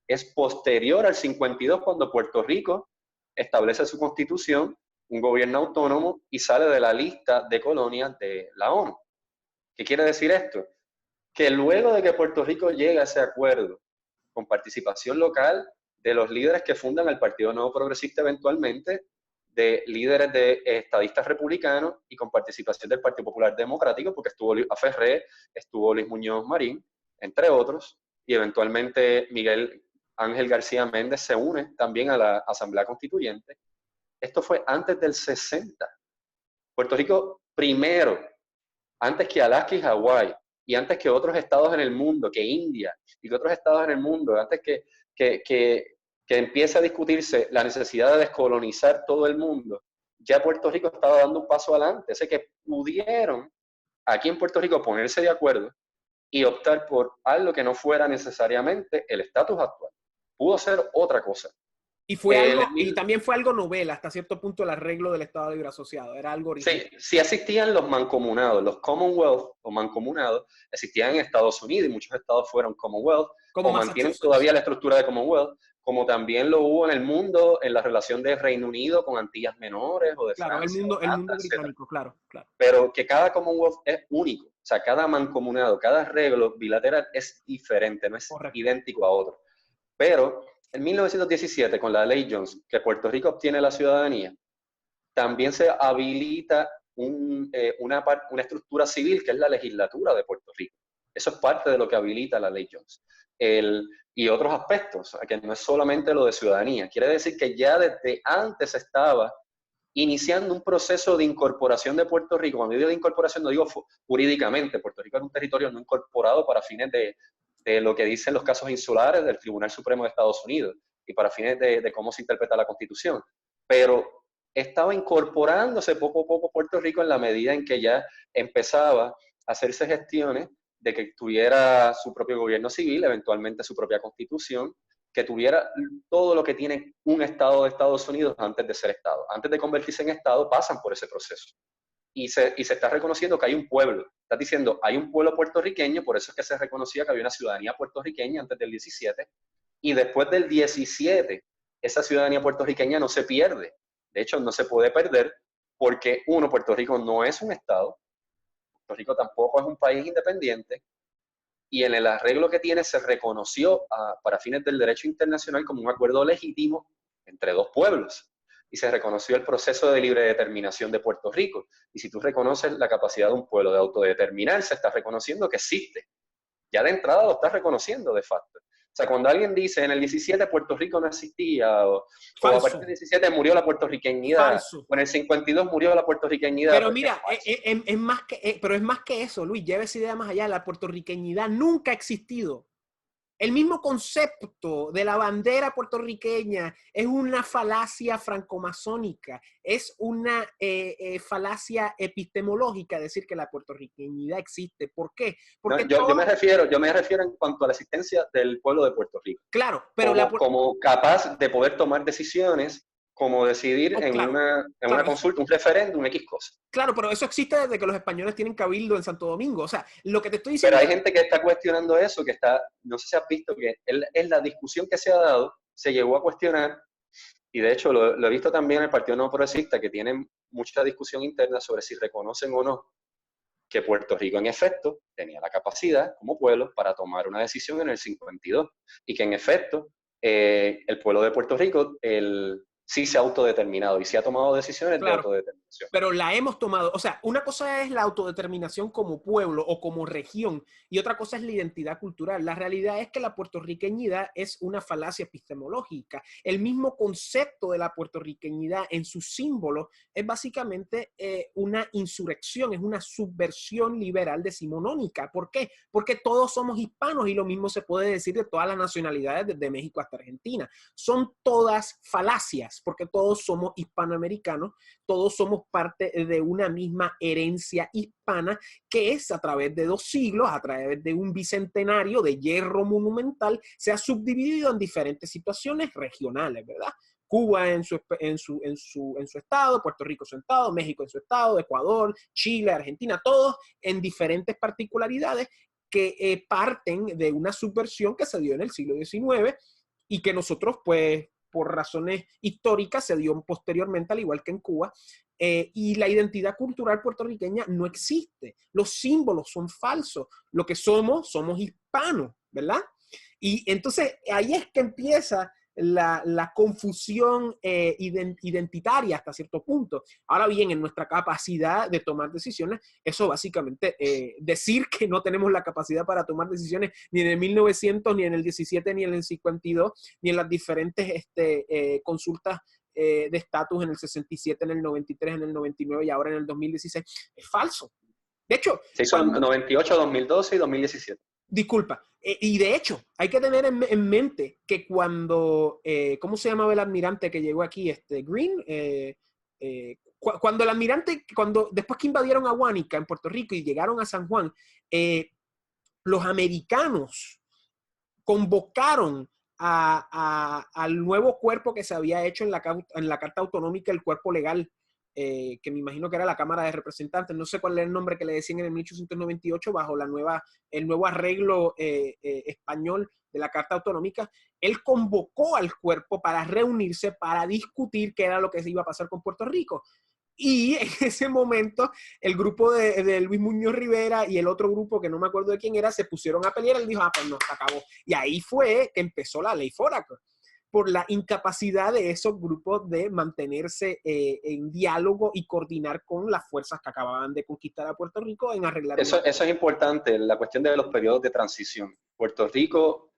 Es posterior al 52 cuando Puerto Rico establece su constitución, un gobierno autónomo y sale de la lista de colonias de la ONU. ¿Qué quiere decir esto? Que luego de que Puerto Rico llegue a ese acuerdo con participación local de los líderes que fundan el Partido Nuevo Progresista eventualmente, de líderes de estadistas republicanos y con participación del Partido Popular Democrático, porque estuvo Aferré, estuvo Luis Muñoz Marín, entre otros, y eventualmente Miguel Ángel García Méndez se une también a la Asamblea Constituyente. Esto fue antes del 60. Puerto Rico primero, antes que Alaska y Hawái, y antes que otros estados en el mundo, que India, y que otros estados en el mundo, antes que empiece a discutirse la necesidad de descolonizar todo el mundo, ya Puerto Rico estaba dando un paso adelante. Así que pudieron aquí en Puerto Rico ponerse de acuerdo y optar por algo que no fuera necesariamente el estatus actual. Pudo ser otra cosa. Y también fue algo novela, hasta cierto punto, el arreglo del Estado Libre Asociado. Era algo original. Sí existían los mancomunados, los Commonwealth o mancomunados, existían en Estados Unidos y muchos estados fueron Commonwealth, o mantienen todavía la estructura de Commonwealth, como también lo hubo en el mundo en la relación de Reino Unido con Antillas Menores o de Francia. El mundo británico, claro. Pero que cada Commonwealth es único, o sea, cada mancomunado, cada arreglo bilateral es diferente, no es idéntico a otro. Pero en 1917, con la ley Jones, que Puerto Rico obtiene la ciudadanía, también se habilita una estructura civil que es la legislatura de Puerto Rico. Eso es parte de lo que habilita la ley Jones. Y otros aspectos, que no es solamente lo de ciudadanía. Quiere decir que ya desde antes estaba iniciando un proceso de incorporación de Puerto Rico. Cuando digo de incorporación, no digo jurídicamente. Puerto Rico es un territorio no incorporado para fines de lo que dicen los casos insulares del Tribunal Supremo de Estados Unidos y para fines de cómo se interpreta la Constitución. Pero estaba incorporándose poco a poco Puerto Rico en la medida en que ya empezaba a hacerse gestiones de que tuviera su propio gobierno civil, eventualmente su propia constitución, que tuviera todo lo que tiene un estado de Estados Unidos antes de ser estado. Antes de convertirse en estado, pasan por ese proceso. Y se está reconociendo que hay un pueblo. Estás diciendo, hay un pueblo puertorriqueño, por eso es que se reconocía que había una ciudadanía puertorriqueña antes del 17, y después del 17, esa ciudadanía puertorriqueña no se pierde. De hecho, no se puede perder porque, uno, Puerto Rico no es un estado, Puerto Rico tampoco es un país independiente, y en el arreglo que tiene se reconoció para fines del derecho internacional como un acuerdo legítimo entre dos pueblos. Y se reconoció el proceso de libre determinación de Puerto Rico. Y si tú reconoces la capacidad de un pueblo de autodeterminarse, estás reconociendo que existe. Ya de entrada lo estás reconociendo de facto. O sea, cuando alguien dice en el 17 Puerto Rico no existía, o a partir Falso, del 17 murió la puertorriqueñidad, falso. o en el 52 murió la puertorriqueñidad, Pero pues es mira, falso. es más pero es más que eso, Luis, lleva esa idea más allá. La puertorriqueñidad nunca ha existido. El mismo concepto de la bandera puertorriqueña es una falacia francomasónica, es una falacia epistemológica decir que la puertorriqueñidad existe. ¿Por qué? Porque No, yo todo, me refiero en cuanto a la existencia del pueblo de Puerto Rico, claro, pero como capaz de poder tomar decisiones, como decidir oh, en claro, una claro, consulta, un referéndum, X cosa. claro, pero eso existe desde que los españoles tienen cabildo en Santo Domingo. O sea, lo que te estoy Pero diciendo hay es, gente que está cuestionando eso, que está, no sé si has visto que en la discusión que se ha dado, se llegó a cuestionar, y de hecho lo he visto también en el Partido No Progresista, que tienen mucha discusión interna sobre si reconocen o no que Puerto Rico en efecto tenía la capacidad como pueblo para tomar una decisión en el 52 y que en efecto el pueblo de Puerto Rico sí se ha autodeterminado y sí ha tomado decisiones de claro, autodeterminación. pero la hemos tomado. O sea, una cosa es la autodeterminación como pueblo o como región y otra cosa es la identidad cultural. La realidad es que la puertorriqueñidad es una falacia epistemológica. El mismo concepto de la puertorriqueñidad en sus símbolos es básicamente una insurrección, es una subversión liberal decimonónica. ¿Por qué? Porque todos somos hispanos y lo mismo se puede decir de todas las nacionalidades desde México hasta Argentina. Son todas falacias porque todos somos hispanoamericanos, todos somos parte de una misma herencia hispana que es a través de 2 siglos, a través de un bicentenario de hierro monumental, se ha subdividido en diferentes situaciones regionales, ¿verdad? Cuba en su estado, Puerto Rico en su estado, México en su estado, Ecuador, Chile, Argentina, todos en diferentes particularidades que parten de una subversión que se dio en el siglo XIX y que nosotros, pues, por razones históricas, se dio posteriormente, al igual que en Cuba, y la identidad cultural puertorriqueña no existe. Los símbolos son falsos. Lo que somos hispanos, ¿verdad? Y entonces ahí es que empieza la confusión identitaria hasta cierto punto. Ahora bien, en nuestra capacidad de tomar decisiones, eso básicamente, decir que no tenemos la capacidad para tomar decisiones ni en el 1900, ni en el 17, ni en el 52, ni en las diferentes consultas de estatus en el 67, en el 93, en el 99 y ahora en el 2016, es falso. De hecho, Se hizo en cuando, 98, 2012 y 2017. disculpa, y de hecho, hay que tener en mente que cuando, ¿cómo se llamaba el almirante que llegó aquí? Green, cuando el almirante, después que invadieron a Huánica en Puerto Rico y llegaron a San Juan, los americanos convocaron al nuevo cuerpo que se había hecho en la Carta Autonómica, el cuerpo legal, que me imagino que era la Cámara de Representantes, no sé cuál era el nombre que le decían en el 1898 bajo el nuevo arreglo español de la Carta Autonómica. Él convocó al cuerpo para reunirse, para discutir qué era lo que se iba a pasar con Puerto Rico. Y en ese momento el grupo de Luis Muñoz Rivera y el otro grupo, que no me acuerdo de quién era, se pusieron a pelear. Él dijo, pues no, se acabó. Y ahí fue que empezó la ley Foraker, por la incapacidad de esos grupos de mantenerse en diálogo y coordinar con las fuerzas que acababan de conquistar a Puerto Rico en arreglar Eso es importante, la cuestión de los periodos de transición. Puerto Rico,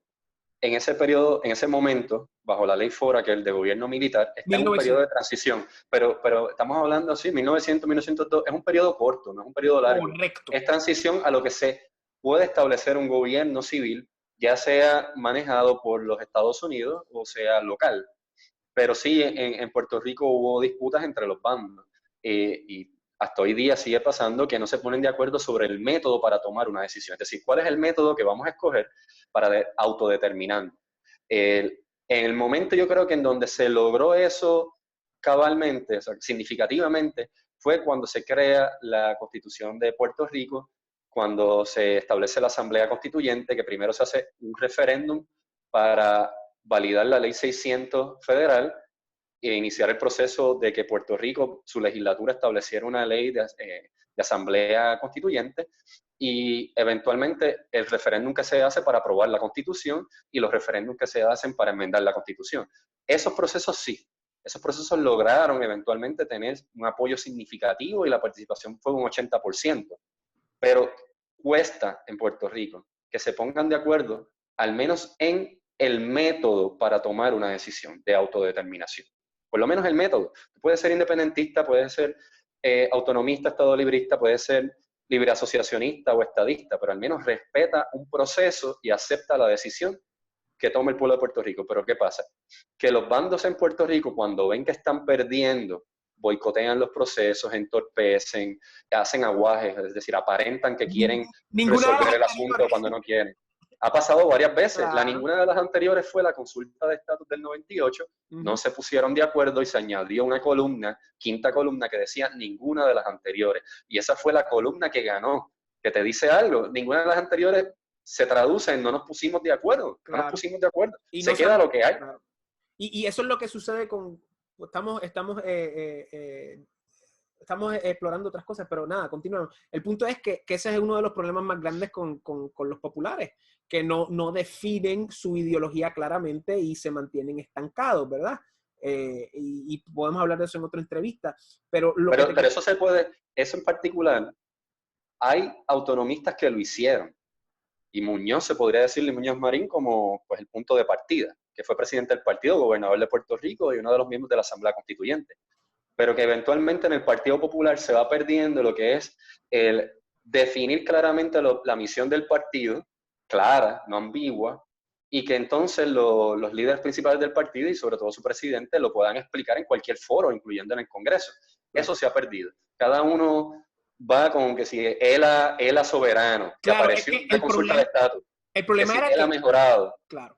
en ese periodo, en ese momento, bajo la ley Fora, que es el de gobierno militar, está en un periodo 1900. de transición. Pero estamos hablando así, 1900, 1902, es un periodo corto, no es un periodo largo. Correcto. Es transición a lo que se puede establecer un gobierno civil, ya sea manejado por los Estados Unidos o sea local. Pero sí, en Puerto Rico hubo disputas entre los bandos. Y hasta hoy día sigue pasando que no se ponen de acuerdo sobre el método para tomar una decisión. Es decir, cuál es el método que vamos a escoger para autodeterminar. En el momento yo creo que en donde se logró eso cabalmente, o sea, significativamente, fue cuando se crea la Constitución de Puerto Rico, cuando se establece la Asamblea Constituyente, que primero se hace un referéndum para validar la ley 600 federal, iniciar el proceso de que Puerto Rico, su legislatura, estableciera una ley de asamblea constituyente y eventualmente el referéndum que se hace para aprobar la Constitución y los referéndums que se hacen para enmendar la Constitución. Esos procesos sí, esos procesos lograron eventualmente tener un apoyo significativo y la participación fue un 80%, pero cuesta en Puerto Rico que se pongan de acuerdo al menos en el método para tomar una decisión de autodeterminación. Por lo menos el método. Puede ser independentista, puede ser autonomista, estado librista, puede ser libre asociacionista o estadista, pero al menos respeta un proceso y acepta la decisión que toma el pueblo de Puerto Rico. Pero ¿qué pasa? Que los bandos en Puerto Rico, cuando ven que están perdiendo, boicotean los procesos, entorpecen, hacen aguajes, es decir, aparentan que quieren resolver el asunto cuando no quieren. Ha pasado varias veces. Claro. Ninguna de las anteriores fue la consulta de estatus del 98. No se pusieron de acuerdo y se añadió una columna, quinta columna, que decía ninguna de las anteriores. Y esa fue la columna que ganó, que te dice algo. Ninguna de las anteriores se traduce en no nos pusimos de acuerdo. Claro. No nos pusimos de acuerdo. Y se queda lo que hay. Claro. Y eso es lo que sucede con... Estamos explorando otras cosas, pero nada, continuamos. El punto es que ese es uno de los problemas más grandes con los populares, que no definen su ideología claramente y se mantienen estancados, ¿verdad? Y podemos hablar de eso en otra entrevista. Pero eso se puede, eso en particular, hay autonomistas que lo hicieron. Y Muñoz, se podría decirle Muñoz Marín como pues, el punto de partida, que fue presidente del partido, gobernador de Puerto Rico y uno de los miembros de la Asamblea Constituyente. Pero que eventualmente en el Partido Popular se va perdiendo lo que es el definir claramente la misión del partido, clara, no ambigua, y que entonces los líderes principales del partido y sobre todo su presidente lo puedan explicar en cualquier foro, incluyendo en el Congreso. Eso se ha perdido. Cada uno va con que si él ha soberano, que claro, apareció en la consulta de estatus, el problema que si era él ha mejorado. Claro.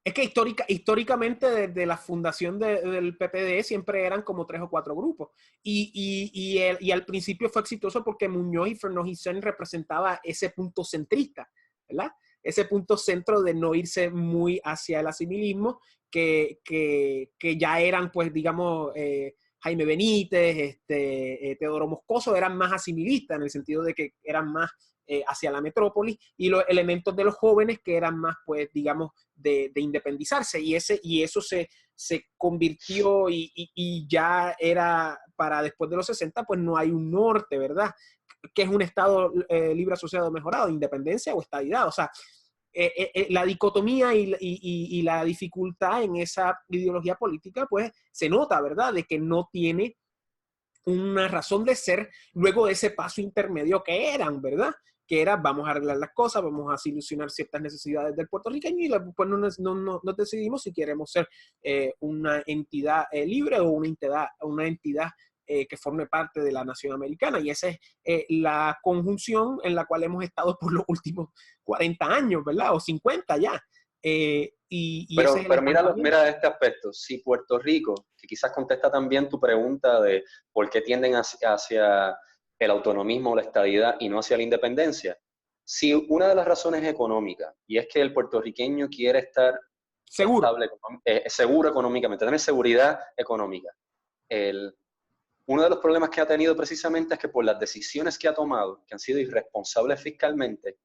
Es que históricamente desde la fundación del PPD siempre eran como 3 o 4 grupos. Y al principio fue exitoso porque Muñoz y Fernández representaba ese punto centrista, ¿verdad? Ese punto centro de no irse muy hacia el asimilismo, que ya eran, pues, digamos, Jaime Benítez, Teodoro Moscoso, eran más asimilistas en el sentido de que eran más hacia la metrópoli, y los elementos de los jóvenes que eran más, pues, digamos, de independizarse, y eso se convirtió y ya era para después de los 60, pues no hay un norte, ¿verdad? Que es un Estado libre asociado mejorado, independencia o estadidad, o sea, la dicotomía y la dificultad en esa ideología política, pues se nota, ¿verdad? De que no tiene una razón de ser luego de ese paso intermedio que eran, ¿verdad? Que era, vamos a arreglar las cosas, vamos a solucionar ciertas necesidades del puertorriqueño y después nos decidimos si queremos ser una entidad libre o una entidad que forme parte de la nación americana. Y esa es la conjunción en la cual hemos estado por los últimos 40 años, ¿verdad? O 50 ya. Pero mira este aspecto. Si Puerto Rico, que quizás contesta también tu pregunta de por qué tienden hacia el autonomismo o la estadidad y no hacia la independencia, si una de las razones es económica, y es que el puertorriqueño quiere estar seguro económicamente, tener seguridad económica, uno de los problemas que ha tenido precisamente es que por las decisiones que ha tomado, que han sido irresponsables fiscalmente,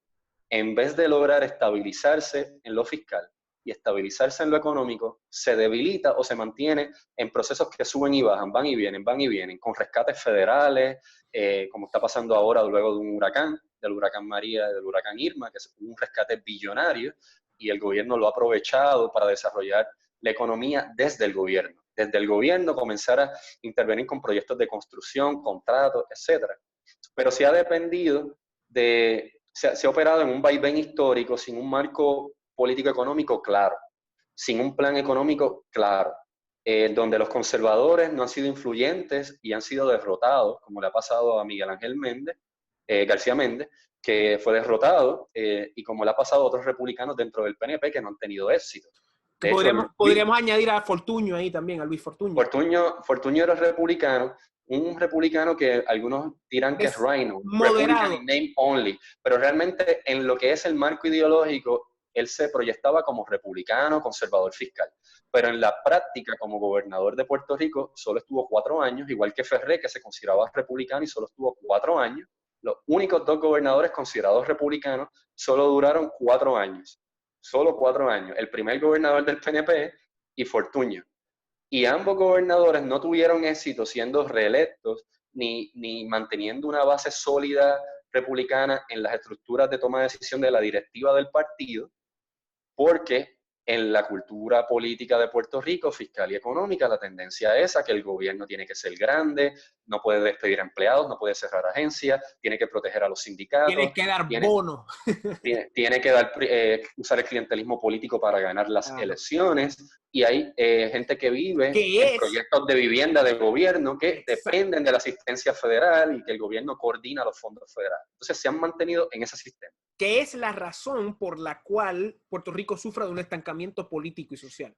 en vez de lograr estabilizarse en lo fiscal y estabilizarse en lo económico, se debilita o se mantiene en procesos que suben y bajan, van y vienen, con rescates federales, como está pasando ahora luego de un huracán, del huracán María y del huracán Irma, que es un rescate billonario, y el gobierno lo ha aprovechado para desarrollar la economía desde el gobierno. Desde el gobierno comenzar a intervenir con proyectos de construcción, contratos, etc. Pero se ha dependido se ha operado en un vaivén histórico sin un marco político-económico claro, sin un plan económico claro, donde los conservadores no han sido influyentes y han sido derrotados, como le ha pasado a Miguel Ángel García Méndez, que fue derrotado, y como le ha pasado a otros republicanos dentro del PNP que no han tenido éxito. Podríamos añadir a Fortuño ahí también, a Luis Fortuño. Fortuño era republicano, un republicano que algunos dirán que es Rhino, moderado, Republican in name only, pero realmente en lo que es el marco ideológico él se proyectaba como republicano, conservador fiscal. Pero en la práctica, como gobernador de Puerto Rico, solo estuvo 4 años, igual que Ferré, que se consideraba republicano y solo estuvo 4 años. Los únicos 2 gobernadores considerados republicanos solo duraron 4 años. Solo 4 años. El primer gobernador del PNP y Fortuño. Y ambos gobernadores no tuvieron éxito siendo reelectos ni manteniendo una base sólida republicana en las estructuras de toma de decisión de la directiva del partido, porque en la cultura política de Puerto Rico, fiscal y económica, la tendencia es a que el gobierno tiene que ser grande, no puede despedir empleados, no puede cerrar agencias, tiene que proteger a los sindicatos. Tienes que dar bono. Tiene que usar el clientelismo político para ganar las elecciones, y hay gente que vive en proyectos de vivienda de gobierno que dependen de la asistencia federal y que el gobierno coordina los fondos federales. Entonces se han mantenido en ese sistema. Que es la razón por la cual Puerto Rico sufre de un estancamiento político y social.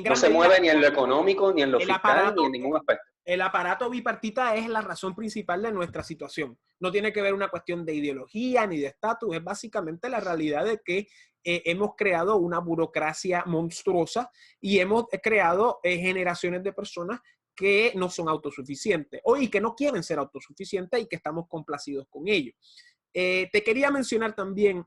No se mueve ni en lo económico, ni en lo fiscal, ni en ningún aspecto. El aparato bipartita es la razón principal de nuestra situación. No tiene que ver una cuestión de ideología ni de estatus, es básicamente la realidad de que hemos creado una burocracia monstruosa y hemos creado generaciones de personas que no son autosuficientes y que no quieren ser autosuficientes y que estamos complacidos con ello. Te quería mencionar también